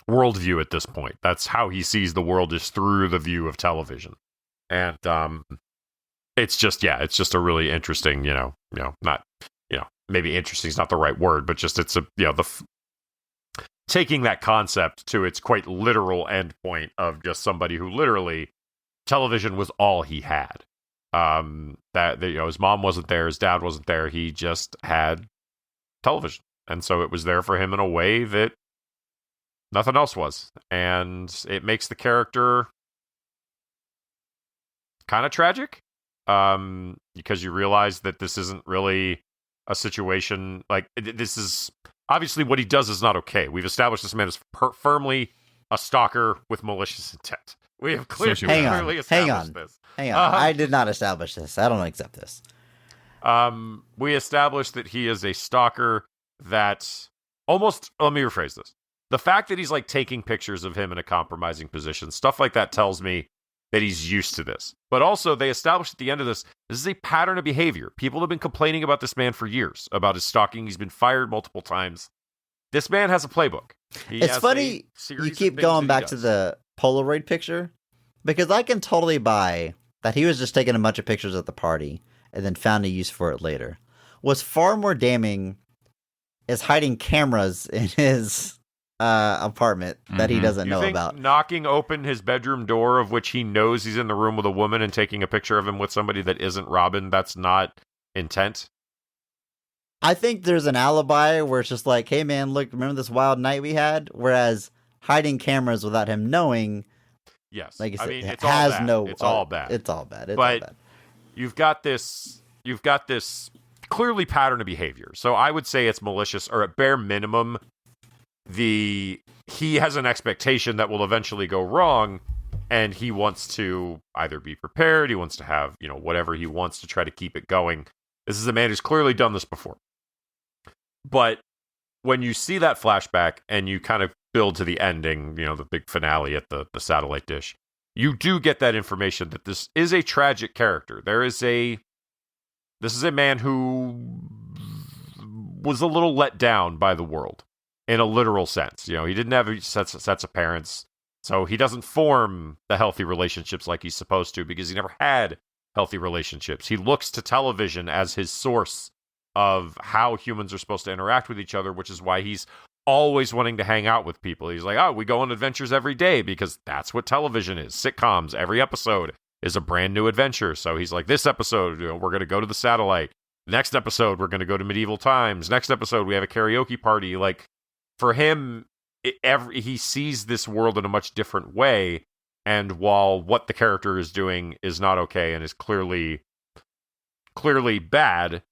worldview at this point. That's how he sees the world, is through the view of television. And it's just a really interesting, maybe interesting is not the right word, but just it's taking that concept to its quite literal endpoint of just somebody who literally television was all he had. That his mom wasn't there, his dad wasn't there, he just had television, and so it was there for him in a way that nothing else was, and it makes the character kind of tragic, because you realize that this isn't really a situation, like, this is obviously what he does is not okay. We've established this man is firmly a stalker with malicious intent. We have clearly established this. Hang on. I did not establish this. I don't accept this. We established that he is a stalker that almost, let me rephrase this. The fact that he's, like, taking pictures of him in a compromising position, stuff like that tells me that he's used to this. But also, they established at the end of this is a pattern of behavior. People have been complaining about this man for years, about his stalking. He's been fired multiple times. This man has a playbook. It's funny you keep going back to the Polaroid picture, because I can totally buy that he was just taking a bunch of pictures at the party and then found a use for it later. What's far more damning is hiding cameras in his apartment that he doesn't know about. Knocking open his bedroom door, of which he knows he's in the room with a woman, and taking a picture of him with somebody that isn't Robin, that's not intent? I think there's an alibi where it's just like, hey man, look, remember this wild night we had? Whereas hiding cameras without him knowing, yes, like you said, it's all bad. It's all bad. It's all bad. But you've got this clearly pattern of behavior. So I would say it's malicious, or at bare minimum, he has an expectation that will eventually go wrong, and he wants to either be prepared, he wants to have, whatever he wants to try to keep it going. This is a man who's clearly done this before. But when you see that flashback and you kind of build to the ending, the big finale at the satellite dish, you do get that information that this is a tragic character. This is a man who was a little let down by the world in a literal sense. He didn't have sets of parents, so he doesn't form the healthy relationships like he's supposed to, because he never had healthy relationships. He looks to television as his source of how humans are supposed to interact with each other, which is why he's always wanting to hang out with people. He's like, we go on adventures every day, because that's what television is. Sitcoms, every episode is a brand new adventure. So he's like, this episode, we're going to go to the satellite. Next episode, we're going to go to medieval times. Next episode, we have a karaoke party. Like, for him, he sees this world in a much different way. And while what the character is doing is not okay and is clearly bad,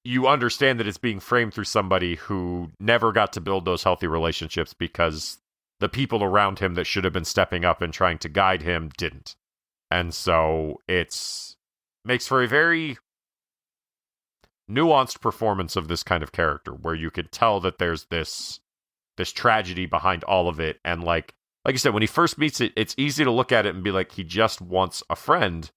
you understand that it's being framed through somebody who never got to build those healthy relationships because the people around him that should have been stepping up and trying to guide him didn't. And so makes for a very nuanced performance of this kind of character, where you could tell that there's this tragedy behind all of it. And like you said, when he first meets it, it's easy to look at it and be like, he just wants a friend.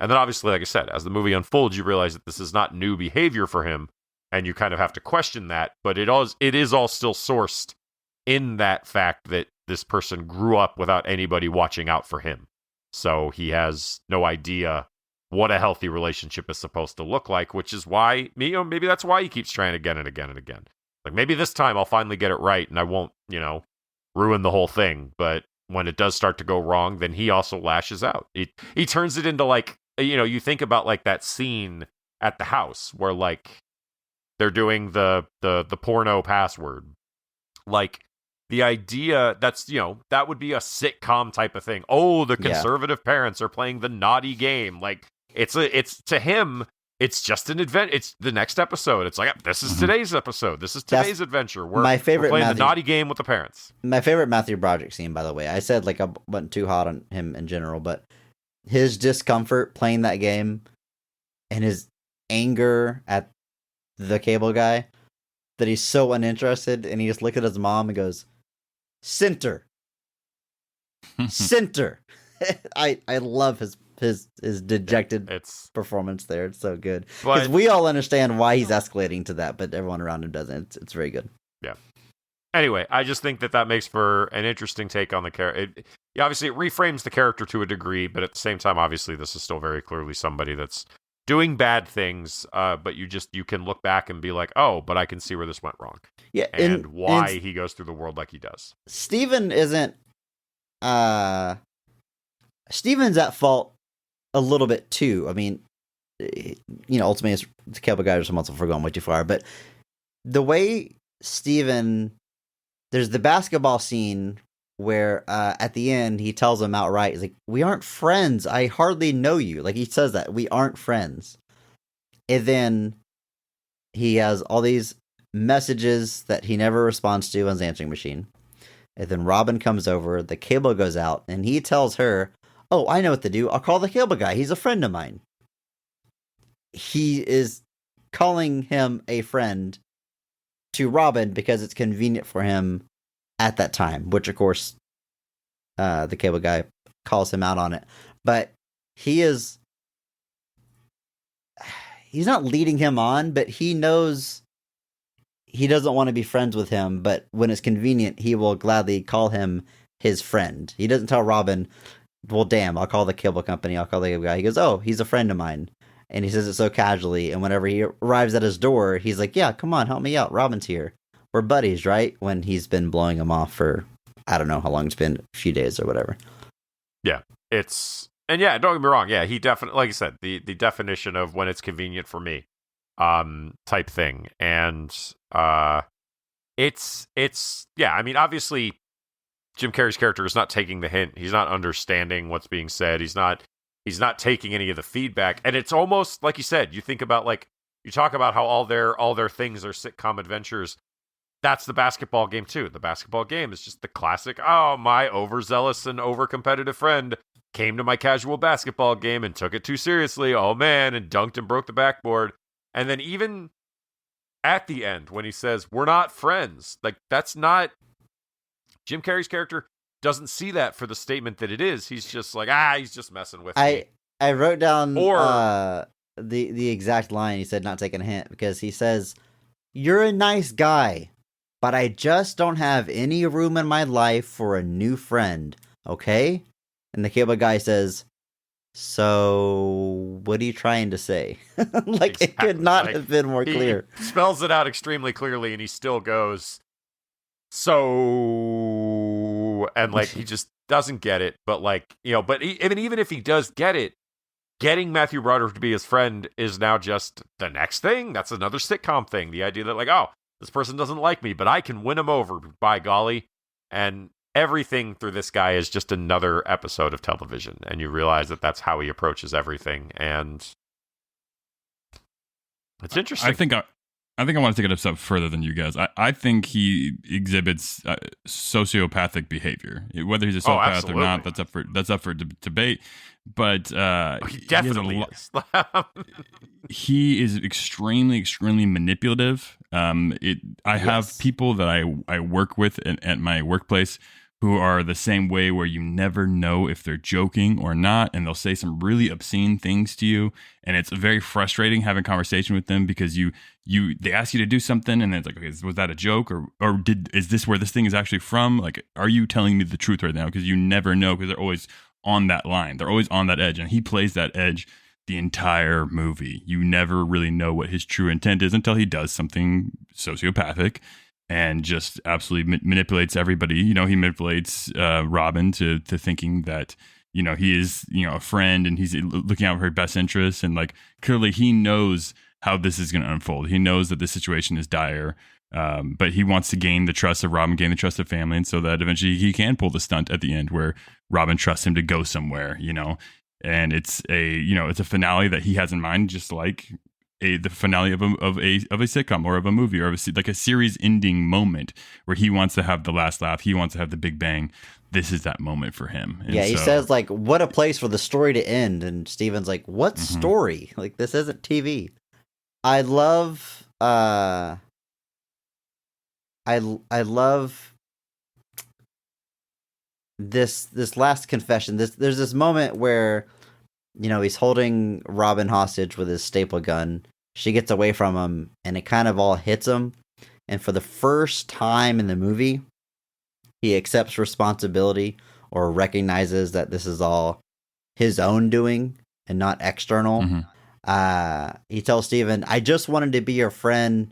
And then obviously, like I said, as the movie unfolds, you realize that this is not new behavior for him, and you kind of have to question that. But it is all still sourced in that fact that this person grew up without anybody watching out for him. So he has no idea what a healthy relationship is supposed to look like, which is why, maybe that's why he keeps trying again and again and again. Like, maybe this time I'll finally get it right and I won't, ruin the whole thing. But when it does start to go wrong, then he also lashes out. He turns it into, like, you think about, like, that scene at the house where, like, they're doing the porno password. Like, the idea that's, that would be a sitcom type of thing. Oh, the conservative parents are playing the naughty game. Like, it's to him, it's just an event. It's the next episode. It's like, this is today's episode. This is today's adventure. We're playing the naughty game with the parents. My favorite Matthew Broderick scene, by the way. I said, like, I wasn't too hot on him in general, but his discomfort playing that game and his anger at the cable guy, that he's so uninterested, and he just looked at his mom and goes, Center. Center. I love his dejected performance there. It's so good. Because we all understand why he's escalating to that, but everyone around him doesn't. It's very good. Yeah. Anyway, I just think that makes for an interesting take on the character. Obviously, it reframes the character to a degree, but at the same time, obviously, this is still very clearly somebody that's doing bad things, but you can look back and be like, oh, but I can see where this went wrong. Yeah, and why he goes through the world like he does. Steven's at fault a little bit too. I mean, ultimately it's the cable guy responsible for going way too far, but the way Steven, there's the basketball scene where at the end he tells him outright, he's like, we aren't friends. I hardly know you. Like, he says that, we aren't friends. And then he has all these messages that he never responds to on his answering machine. And then Robin comes over, the cable goes out, and he tells her, oh, I know what to do. I'll call the cable guy. He's a friend of mine. He is calling him a friend to Robin because it's convenient for him at that time, which, of course, the cable guy calls him out on it. But he's not leading him on, but he knows he doesn't want to be friends with him, but when it's convenient, he will gladly call him his friend. He doesn't tell Robin, well, damn, I'll call the cable company, I'll call the cable guy. He goes, oh, he's a friend of mine. And he says it so casually, and whenever he arrives at his door, he's like, yeah, come on, help me out, Robin's here. We're buddies, right? When he's been blowing him off for, I don't know how long it's been, a few days or whatever. Yeah, and yeah, don't get me wrong, yeah, he definitely, like I said, the definition of when it's convenient for me, type thing. And it's yeah, I mean, obviously Jim Carrey's character is not taking the hint. He's not understanding what's being said. He's not taking any of the feedback. And it's almost like you said, you think about, like, you talk about how all their things are sitcom adventures. That's the basketball game too. The basketball game is just the classic, oh, my overzealous and overcompetitive friend came to my casual basketball game and took it too seriously. Oh man, and dunked and broke the backboard. And then even at the end, when he says, we're not friends, like, that's not, Jim Carrey's character doesn't see that for the statement that it is. He's just like, he's just messing with me. I wrote down the exact line he said, not taking a hint, because he says, you're a nice guy, but I just don't have any room in my life for a new friend, okay? And the cable guy says, so what are you trying to say? Like, exactly. It could not have been more clear. He spells it out extremely clearly, and he still goes, so, and like, he just doesn't get it. But like, but even if he does get it, getting Matthew Broderick to be his friend is now just the next thing. That's another sitcom thing. The idea that, like, oh, this person doesn't like me, but I can win him over, by golly. And everything through this guy is just another episode of television. And you realize that that's how he approaches everything. And it's interesting. I think I want to take it a step further than you guys. I think he exhibits sociopathic behavior. Whether he's a sociopath or not, that's up for debate. But he definitely is. He is extremely, extremely manipulative. I have people that I work with at my workplace who are the same way, where you never know if they're joking or not, and they'll say some really obscene things to you, and it's very frustrating having conversation with them because they ask you to do something, and then it's like, okay, was that a joke, or is this where this thing is actually from? Like, are you telling me the truth right now? Because you never know, because they're always on that line, they're always on that edge, and he plays that edge the entire movie. You never really know what his true intent is until he does something sociopathic and just absolutely manipulates everybody. He manipulates Robin to thinking that, he is, a friend, and he's looking out for her best interests. And like, clearly he knows how this is going to unfold. He knows that the situation is dire, but he wants to gain the trust of Robin, gain the trust of family. And so that eventually he can pull the stunt at the end where Robin trusts him to go somewhere, and it's a finale that he has in mind, just like the finale of a sitcom or of a movie, or like a series ending moment where he wants to have the last laugh. He wants to have the big bang. This is that moment for him. And he says like, what a place for the story to end. And Steven's like, what story? Like, this isn't TV. I love, I love this last confession. There's this moment where, he's holding Robin hostage with his staple gun. She gets away from him, and it kind of all hits him. And for the first time in the movie, he accepts responsibility, or recognizes that this is all his own doing and not external. He tells Steven, I just wanted to be your friend,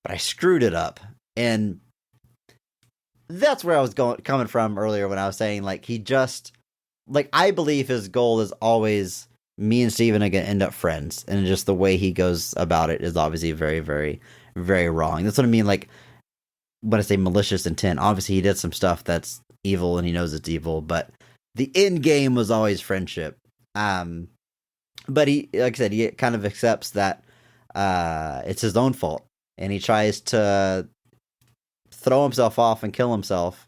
but I screwed it up. And that's where I was coming from earlier when I was saying, like, I believe his goal is always me and Steven are going to end up friends. And just the way he goes about it is obviously very, very, very wrong. That's what I mean. Like, when I say malicious intent, obviously he did some stuff that's evil and he knows it's evil, but the end game was always friendship. But he, like I said, he kind of accepts that it's his own fault, and he tries to throw himself off and kill himself,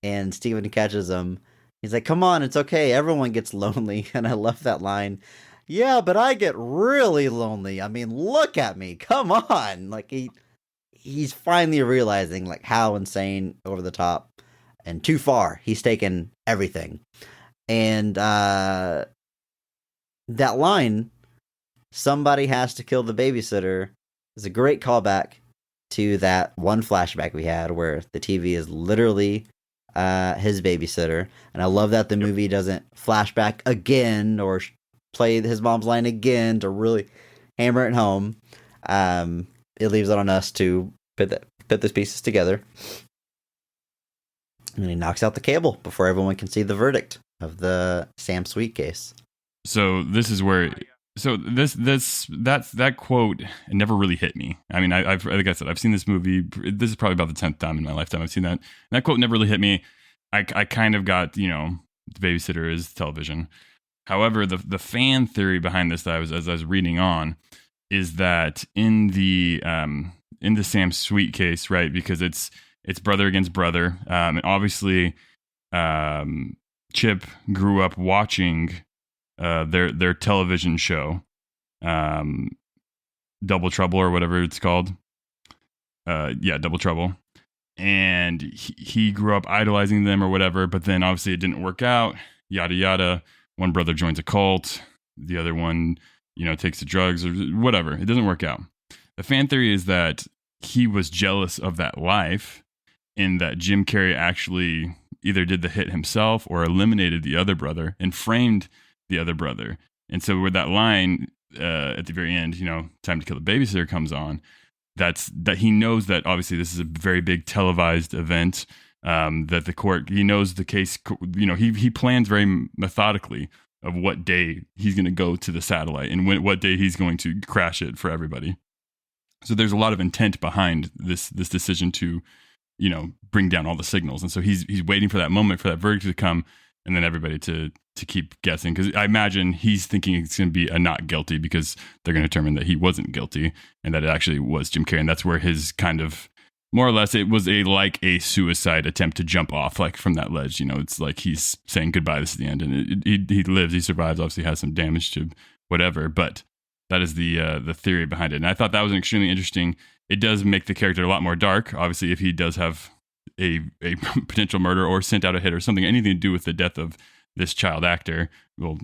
and Steven catches him. He's like, come on, it's okay, everyone gets lonely. And I love that line. Yeah, but I get really lonely. I mean, look at me, come on. Like, he's finally realizing like how insane, over the top, and too far he's taken everything. And that line, somebody has to kill the babysitter, is a great callback to that one flashback we had where the TV is literally his babysitter. And I love that the movie doesn't flashback again or play his mom's line again to really hammer it home. It leaves it on us to put those pieces together. And he knocks out the cable before everyone can see the verdict of the Sam Sweet case. So this is where, that quote, it never really hit me. I mean, I've like I said, I've seen this movie. This is probably about the 10th time in my lifetime I've seen that. And that quote never really hit me. I kind of got, the babysitter is television. However, the fan theory behind this that as I was reading on is that in the Sam Sweet case, right? Because it's brother against brother, and obviously, Chip grew up watching their television show, Double Trouble or whatever it's called. Double Trouble. And he grew up idolizing them or whatever, but then obviously it didn't work out, yada, yada. One brother joins a cult. The other one, takes the drugs or whatever. It doesn't work out. The fan theory is that he was jealous of that life, in that Jim Carrey actually either did the hit himself or eliminated the other brother and framed the other brother. And so with that line at the very end, time to kill the babysitter comes on, that he knows that obviously this is a very big televised event, that the court, he knows the case, he plans very methodically of what day he's going to go to the satellite and what day he's going to crash it for everybody. So there's a lot of intent behind this decision to, bring down all the signals. And so he's waiting for that moment, for that verdict to come, and then everybody to keep guessing. Because I imagine he's thinking it's going to be a not guilty, because they're going to determine that he wasn't guilty and that it actually was Jim Carrey. And that's where his kind of, more or less, it was like a suicide attempt to jump off, like from that ledge. It's like he's saying goodbye. This is the end. And he lives, he survives, obviously has some damage to whatever. But that is the theory behind it. And I thought that was extremely interesting. It does make the character a lot more dark. Obviously, if he does have a potential murder or sent out a hit or something, anything to do with the death of this child actor, well,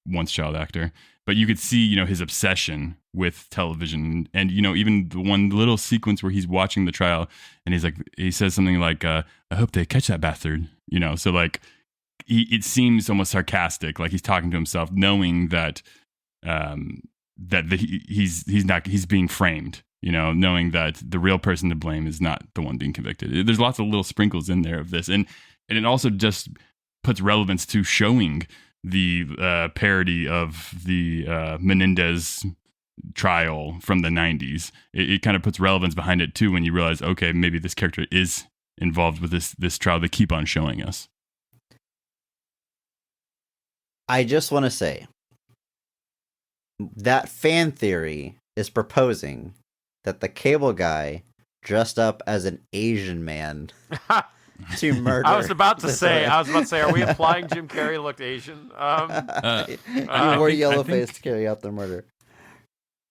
once child actor. But you could see, his obsession with television, and even the one little sequence where he's watching the trial, and he says something like, "I hope they catch that bastard." So like, it seems almost sarcastic, like he's talking to himself, knowing that he's being framed. Knowing that the real person to blame is not the one being convicted. There's lots of little sprinkles in there of this, and it also just puts relevance to showing the parody of the Menendez trial from the 90s. It kind of puts relevance behind it too when you realize, okay, maybe this character is involved with this trial they keep on showing us. I just want to say that fan theory is proposing that the cable guy dressed up as an Asian man to murder. I was about to say, are we implying Jim Carrey looked Asian? He wore yellow face to carry out the murder.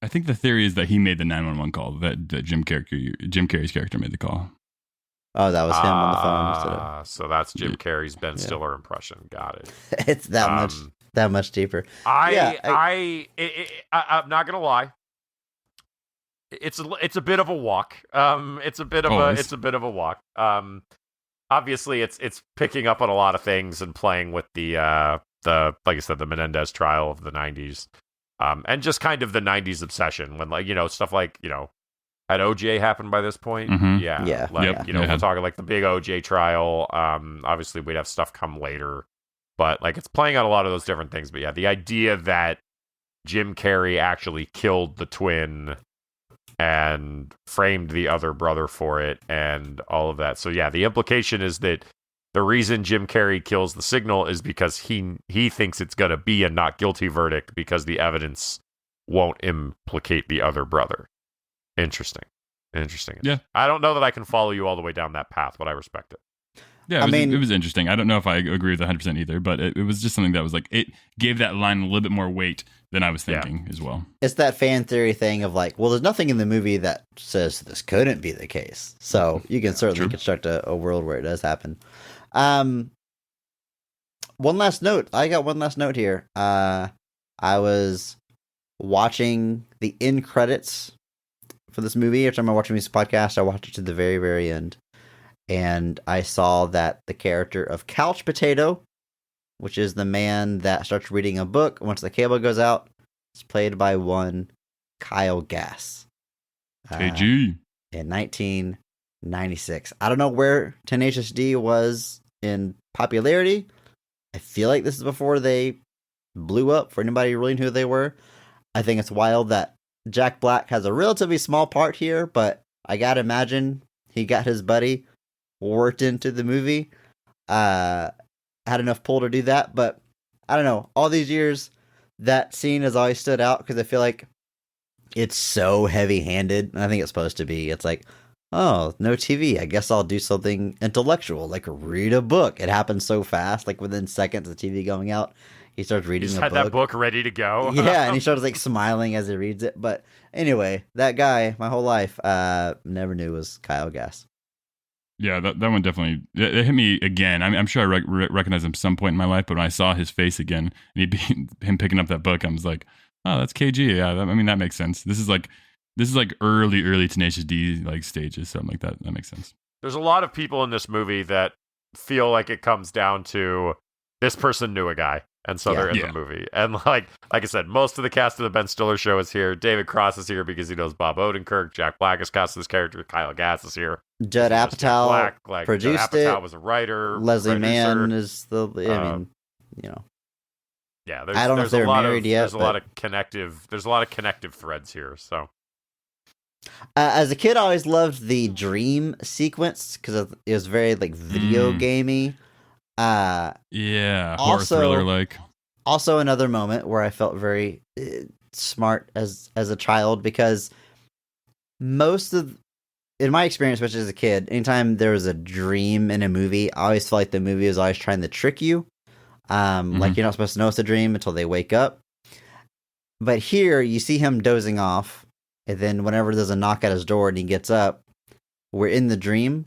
I think the theory is that he made the 911 call, that Jim Carrey's character made the call. Oh, that was him on the phone. So that's Jim Carrey's Ben Stiller impression. Got it. It's that much deeper. I'm not gonna lie. It's a bit of a walk. It's a bit of a walk. Obviously it's picking up on a lot of things and playing with the like I said, the Menendez trial of the 90s. And just kind of the 90s obsession when stuff like, had OJ happened by this point? Mm-hmm. Yeah. We're talking like the big OJ trial. Obviously we'd have stuff come later, but like it's playing out a lot of those different things. But yeah, the idea that Jim Carrey actually killed the twin and framed the other brother for it and all of that. So yeah, the implication is that the reason Jim Carrey kills the signal is because he thinks it's going to be a not guilty verdict because the evidence won't implicate the other brother. Interesting. Yeah. I don't know that I can follow you all the way down that path, but I respect it. Yeah, it was interesting. I don't know if I agree with 100% either, but it was just something that was like, it gave that line a little bit more weight than I was thinking as well. It's that fan theory thing of like, well, there's nothing in the movie that says this couldn't be the case. So you can certainly construct a world where it does happen. One last note. I got one last note here. I was watching the end credits for this movie. Every time I watch a music podcast, I watch it to the very, very end. And I saw that the character of Couch Potato, which is the man that starts reading a book once the cable goes out, is played by one Kyle Gass. KG. In 1996. I don't know where Tenacious D was in popularity. I feel like this is before they blew up, for anybody really knew who they were. I think it's wild that Jack Black has a relatively small part here, but I gotta imagine he got his buddy worked into the movie. Had enough pull to do that, but I don't know. All these years, that scene has always stood out because I feel like it's so heavy-handed, and I think it's supposed to be. It's like, oh, no TV. I guess I'll do something intellectual, like read a book. It happens so fast, like within seconds of the TV going out, he starts reading a book. Had that book ready to go. Yeah, and he starts like smiling as he reads it. But anyway, that guy, my whole life, never knew was Kyle Gass. Yeah, that one definitely it hit me again. I'm sure I recognized him some point in my life, but when I saw his face again and him picking up that book, I was like, oh, that's KG. Yeah, that makes sense. This is like early Tenacious D like stages, something like that. That makes sense. There's a lot of people in this movie that feel like it comes down to this person knew a guy, and so they're in the movie. And like I said, most of the cast of the Ben Stiller Show is here. David Cross is here because he knows Bob Odenkirk. Jack Black is cast as this character. Kyle Gass is here. Judd Apatow produced Judd Apatow it. was a writer. Leslie producer. Mann is the. I mean, Yeah, I don't know if they're married yet. There's a lot of connective threads here. So, as a kid, I always loved the dream sequence because it was very like video gamey. Horror also, thriller like. Also, another moment where I felt very smart as a child because in my experience, especially as a kid, anytime there was a dream in a movie, I always felt like the movie was always trying to trick you. Like you're not supposed to know it's a dream until they wake up. But here, you see him dozing off, and then whenever there's a knock at his door and he gets up, we're in the dream,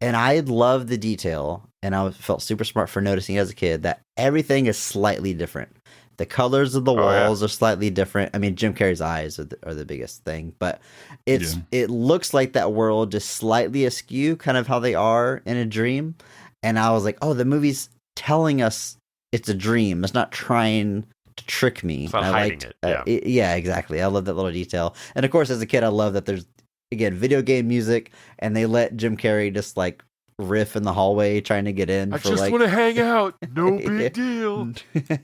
And I love the detail, and I felt super smart for noticing as a kid that everything is slightly different. The colors of the walls are slightly different. I mean, Jim Carrey's eyes are the biggest thing, but it looks like that world just slightly askew, kind of how they are in a dream. And I was like, oh, the movie's telling us it's a dream. It's not trying to trick me. It's not hiding it. Yeah, exactly. I love that little detail. And of course, as a kid, I love that there's, again, video game music, and they let Jim Carrey just like riff in the hallway trying to get in. I just want to hang out. No big deal.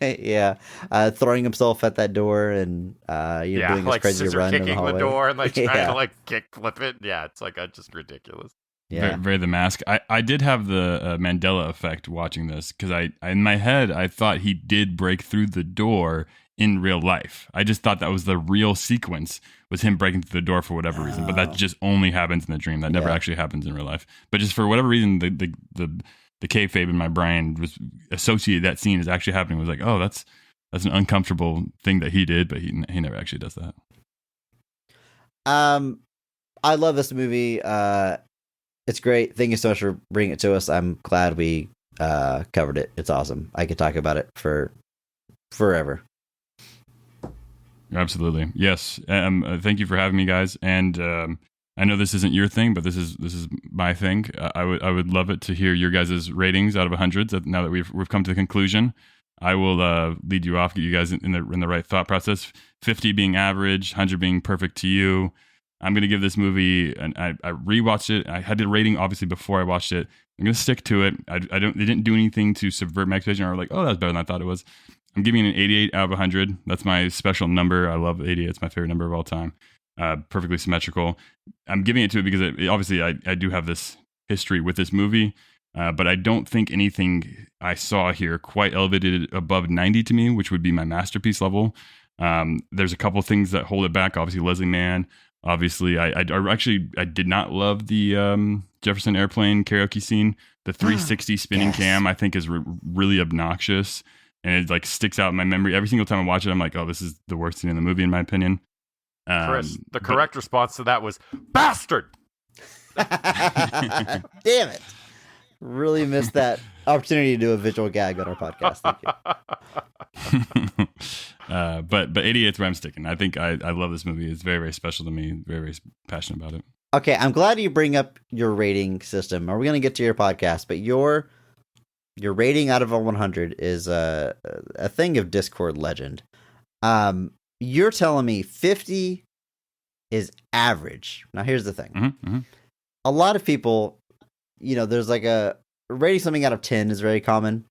Yeah. Throwing himself at that door and doing like his crazy run in the kicking hallway. the door and like trying to like kick flip it. Yeah, it's like just ridiculous. Yeah. Very The Mask. I did have the Mandela effect watching this because I in my head I thought he did break through the door in real life. I just thought that was the real sequence, was him breaking through the door for whatever reason. But that just only happens in the dream. That never actually happens in real life. But just for whatever reason, the kayfabe in my brain was associated that scene as actually happening. Was like, oh, that's an uncomfortable thing that he did, but he never actually does that. I love this movie. It's great. Thank you so much for bringing it to us. I'm glad we covered it. It's awesome. I could talk about it for forever. Absolutely. Yes. Thank you for having me, guys. And I know this isn't your thing, but this is my thing. I would love it to hear your guys' ratings out of 100. Now that we've come to the conclusion, I will lead you off, get you guys in the right thought process. 50 being average, 100 being perfect to you. I'm going to give this movie, and I rewatched it. I had the rating obviously before I watched it. I'm going to stick to it. They didn't do anything to subvert my expectation or like, oh, that's better than I thought it was. I'm giving it an 88 out of 100. That's my special number. I love 88. It's my favorite number of all time. Perfectly symmetrical. I'm giving it to it because obviously I do have this history with this movie, but I don't think anything I saw here quite elevated it above 90 to me, which would be my masterpiece level. There's a couple things that hold it back. Obviously, Leslie Mann. Obviously, I did not love the Jefferson Airplane karaoke scene. The 360 spinning cam I think is really obnoxious. And it like sticks out in my memory. Every single time I watch it, I'm like, oh, this is the worst scene in the movie, in my opinion. Chris, the correct response to that was, bastard! Damn it. Really missed that opportunity to do a visual gag on our podcast. Thank you. But 88 is where I'm sticking. I think I love this movie. It's very, very special to me. Very, very passionate about it. Okay, I'm glad you bring up your rating system. Are we going to get to your podcast? But your rating out of a 100 is a thing of Discord legend. You're telling me 50 is average. Now, here's the thing. Mm-hmm. A lot of people, there's like a rating something out of 10 is very common.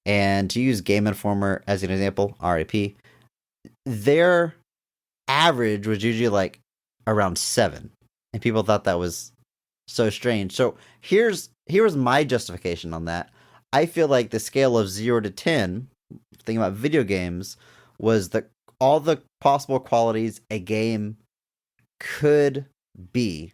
And to use Game Informer as an example, RIP, their average was usually like around 7. And people thought that was so strange. So here's my justification on that. I feel like the scale of 0 to 10, thinking about video games, was all the possible qualities a game could be.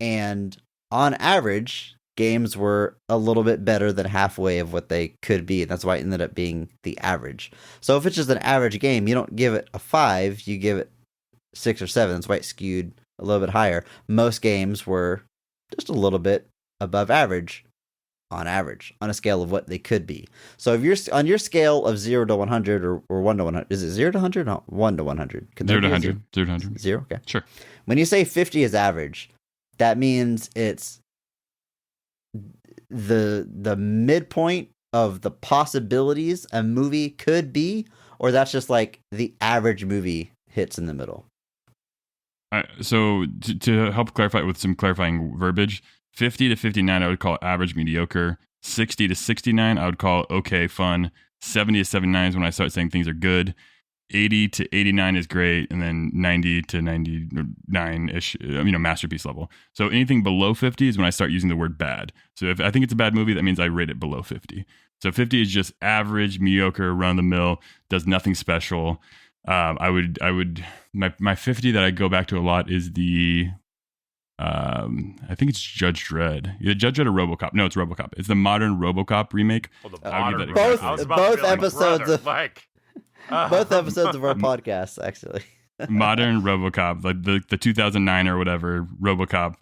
And on average, games were a little bit better than halfway of what they could be. And that's why it ended up being the average. So if it's just an average game, you don't give it a 5, you give it 6 or 7. That's why it skewed a little bit higher. Most games were just a little bit above average. On average, on a scale of what they could be. So if you're on your scale of 0 to 100 or 1 to 100, is it 0 to 100? No, 1 to 100. 0 to 100. 0 to 100. 0? Okay. Sure. When you say 50 is average, that means it's the midpoint of the possibilities a movie could be, or that's just like the average movie hits in the middle? So to help clarify with some clarifying verbiage, 50 to 59 I would call average mediocre. 60 to 69 I would call okay fun. 70 to 79 is when I start saying things are good. 80 to 89 is great, and then 90 to 99-ish, masterpiece level. So anything below 50 is when I start using the word bad. So if I think it's a bad movie, that means I rate it below 50. So 50 is just average, mediocre, run of the mill, does nothing special. I would my 50 that I go back to a lot is the I think it's Judge Dredd. Either Judge Dredd or RoboCop. No, it's RoboCop. It's the modern RoboCop remake. Well, the modern both episodes of both episodes of our podcast, actually. Modern RoboCop, like the 2009 or whatever RoboCop.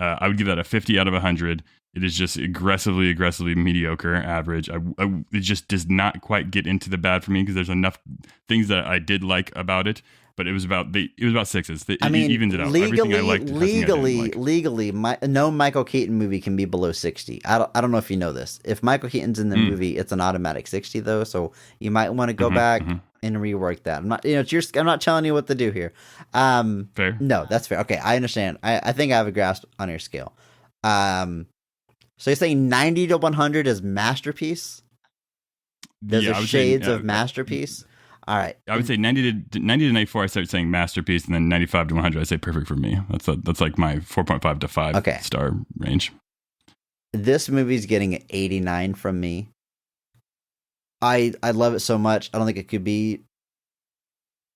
I would give that a 50 out of 100. It is just aggressively mediocre, average. It just does not quite get into the bad for me because there's enough things that I did like about it. But it was about sixes. It evens it out. Everything I liked, legally, no Michael Keaton movie can be below 60. I don't know if you know this. If Michael Keaton's in the movie, it's an automatic 60 though. So you might want to go back and rework that. I'm not, I'm not telling you what to do here. Fair. No, that's fair. Okay, I understand. I think I have a grasp on your scale. So you're saying 90 to 100 is masterpiece? There's shades of masterpiece. All right. I would say 90 to 94. I started saying masterpiece, and then 95 to 100. I say perfect for me. That's like my 4.5 to 5 star range. This movie's getting an 89 from me. I love it so much. I don't think it could be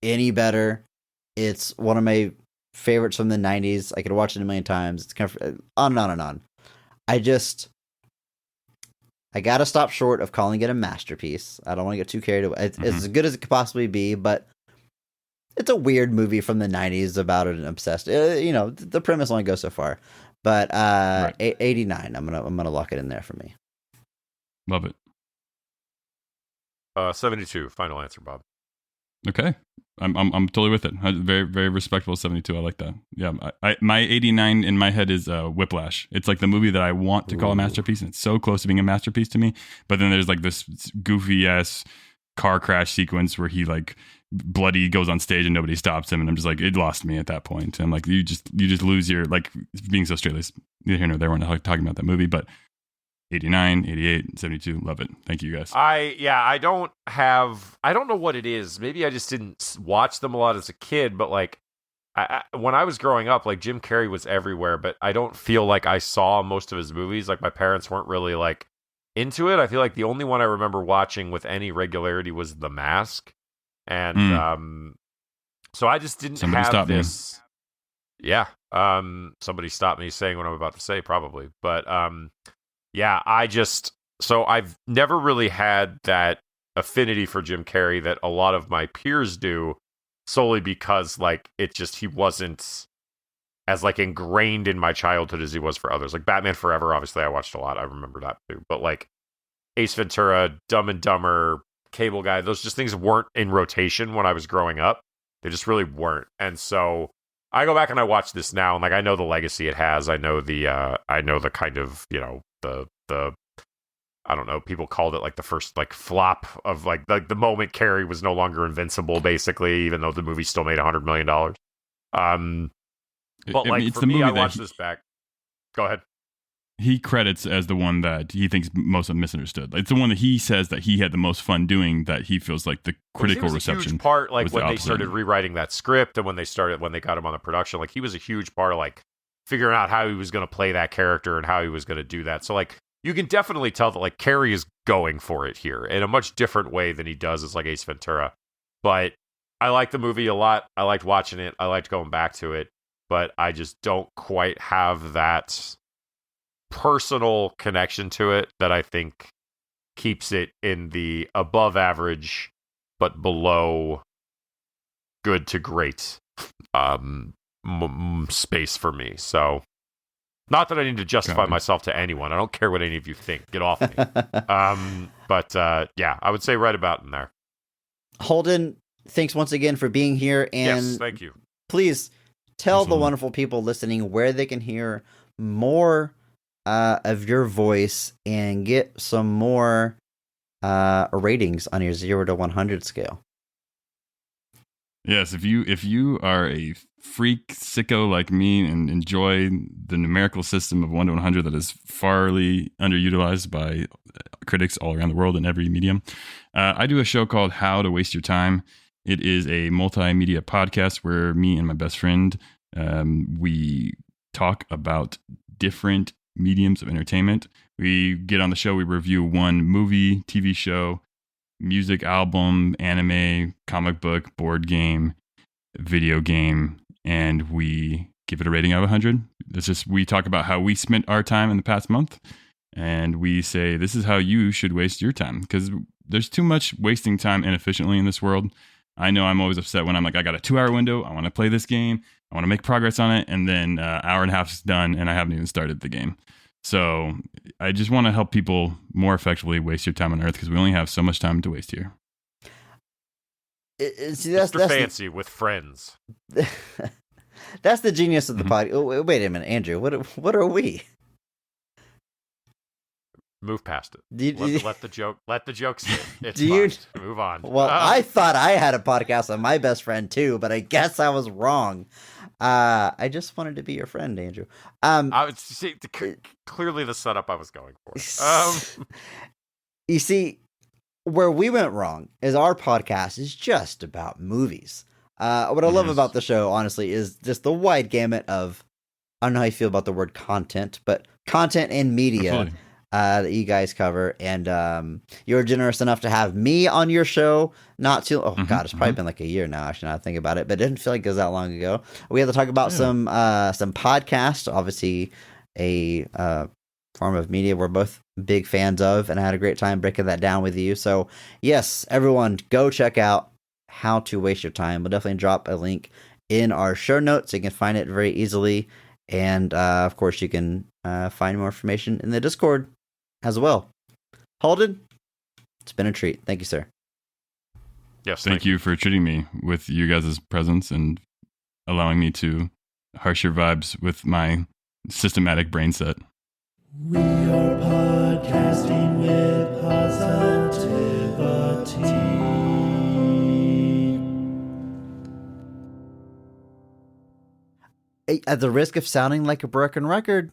any better. It's one of my favorites from the 90s. I could watch it a million times. It's kind of on and on and on. I gotta stop short of calling it a masterpiece. I don't want to get too carried away. It's as good as it could possibly be, but it's a weird movie from the 90s about an obsessed. The premise only goes so far. But 89. I'm gonna lock it in there for me. Love it. 72. Final answer, Bob. Okay, I'm totally with it. Very, very respectable 72. I like that. Yeah, my 89 in my head is Whiplash. It's like the movie that I want to call a masterpiece, and it's so close to being a masterpiece to me. But then there's like this goofy ass car crash sequence where he like bloody goes on stage and nobody stops him, and I'm just like, it lost me at that point. I'm like, you just lose your, like, being so straight laced. Neither here nor there. We're not talking about that movie, but 89, 88, 72. Love it. Thank you, guys. I don't know what it is. Maybe I just didn't watch them a lot as a kid, but like when I was growing up, like Jim Carrey was everywhere, but I don't feel like I saw most of his movies. Like my parents weren't really like into it. I feel like the only one I remember watching with any regularity was The Mask. And so I just didn't have this. Me. Yeah. Somebody stopped me saying what I'm about to say, probably. But yeah, I've never really had that affinity for Jim Carrey that a lot of my peers do, solely because like he wasn't as like ingrained in my childhood as he was for others. Like Batman Forever, obviously I watched a lot. I remember that too. But like Ace Ventura, Dumb and Dumber, Cable Guy, those just things weren't in rotation when I was growing up. They just really weren't. And so I go back and I watch this now, and like I know the legacy it has. I know the kind of, the I don't know, people called it like the first like flop of like the moment Carrey was no longer invincible, basically, even though the movie still made $100 million. But like for me, I watched this back. Go ahead. He credits as the one that he thinks most misunderstood. It's the one that he says that he had the most fun doing, that he feels like the critical reception. Huge part, like when they started rewriting that script and when they got him on the production, like he was a huge part of like figuring out how he was going to play that character and how he was going to do that. So like you can definitely tell that like Carrey is going for it here in a much different way than he does as like Ace Ventura. But I liked the movie a lot. I liked watching it. I liked going back to it, but I just don't quite have that personal connection to it that I think keeps it in the above average but below good to great space for me. So not that I need to justify myself to anyone. I don't care what any of you think. Get off me. But yeah, I would say right about in there. Holden, thanks once again for being here, and yes, thank you. Please tell the wonderful people listening where they can hear more of your voice and get some more ratings on your 0 to 100 scale. Yes, if you are a freak sicko like me and enjoy the numerical system of 1 to 100 that is farly underutilized by critics all around the world in every medium, I do a show called How to Waste Your Time. It is a multimedia podcast where me and my best friend, we talk about different mediums of entertainment. We get on the show, we review one movie, TV show, music, album, anime, comic book, board game, video game, and we give it a rating out of 100. It's just, we talk about how we spent our time in the past month, and we say this is how you should waste your time, because there's too much wasting time inefficiently in this world. I know I'm always upset when I'm like, I got a 2-hour window, I want to play this game, I want to make progress on it, and then hour and a half is done, and I haven't even started the game. So I just want to help people more effectively waste your time on Earth because we only have so much time to waste here. See, Mr. Fancy with friends. That's the genius of the podcast. Oh, wait a minute, Andrew. What are we? Move past it. Let the joke sit. It's fine. Move on. Well, I thought I had a podcast on my best friend too, but I guess I was wrong. I just wanted to be your friend, Andrew. Clearly the setup I was going for. You see, where we went wrong is our podcast is just about movies. What I love about the show, honestly, is just the wide gamut of, I don't know how you feel about the word content, but content and media. Absolutely. That you guys cover, and you were generous enough to have me on your show. God, it's probably been like a year now. Actually, now I think about it, but it didn't feel like it was that long ago. We had to talk about some podcasts, obviously a form of media we're both big fans of, and I had a great time breaking that down with you. So yes, everyone, go check out How to Waste Your Time. We'll definitely drop a link in our show notes so you can find it very easily, and of course you can find more information in the Discord as well. Holden, it's been a treat. Thank you, sir. Yes, thank you for treating me with you guys' presence and allowing me to harsh your vibes with my systematic brain set. We are podcasting with positivity. At the risk of sounding like a broken record,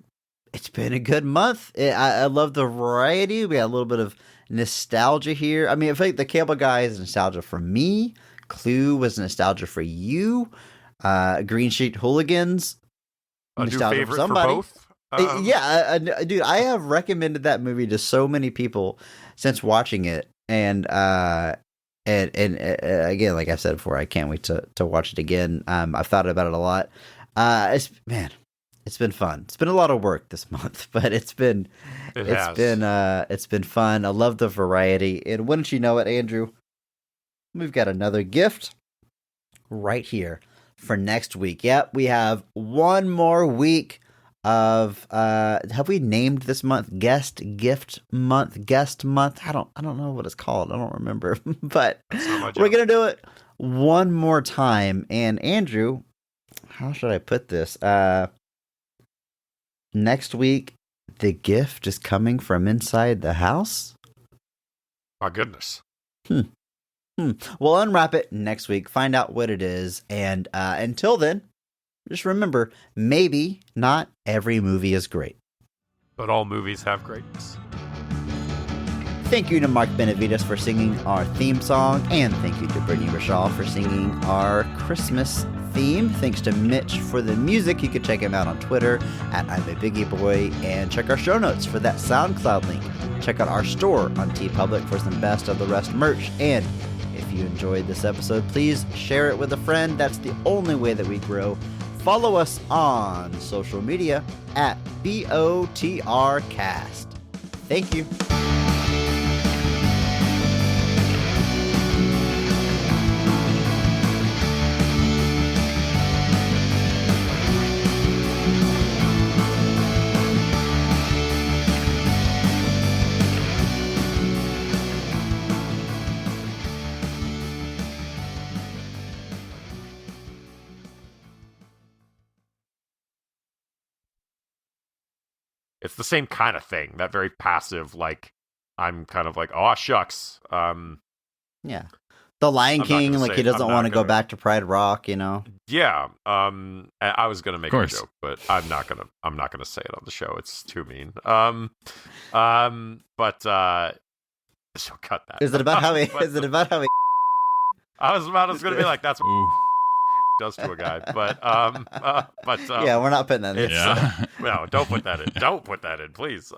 it's been a good month. I love the variety. We got a little bit of nostalgia here. I mean, I feel like The Cable Guy is nostalgia for me. Clue was nostalgia for you. Green Sheet Hooligans, nostalgia for somebody. For both. Dude, I have recommended that movie to so many people since watching it, and again, like I said before, I can't wait to watch it again. I've thought about it a lot. It's been fun. It's been a lot of work this month, but it's been fun. I love the variety. And wouldn't you know it, Andrew? We've got another gift right here for next week. Yep, we have one more week of have we named this month guest month? I don't know what it's called. I don't remember. But we're gonna do it one more time. And Andrew, how should I put this? Next week, the gift is coming from inside the house? My goodness. We'll unwrap it next week, find out what it is, and until then, just remember, maybe not every movie is great. But all movies have greatness. Thank you to Mark Benavides for singing our theme song, and thank you to Brittany Rashall for singing our Christmas theme. Thanks to Mitch for the music. You can check him out on Twitter at I'm a Biggie Boy, and check our show notes for that SoundCloud link. Check out our store on TeePublic for some Best of the Rest merch, and if you enjoyed this episode, please share it with a friend. That's the only way that we grow. Follow us on social media at BOTRcast. Thank you. It's the same kind of thing. That very passive, like, I'm kind of like, oh, shucks. Yeah. The Lion King, like, he doesn't want to go back to Pride Rock, you know? Yeah. I was going to make a joke, but I'm not going to say it on the show. It's too mean. But so cut that. Is it about how he I was going to be like, that's what does to a guy, but yeah, we're not putting that in. No, don't put that in. Don't put that in, please.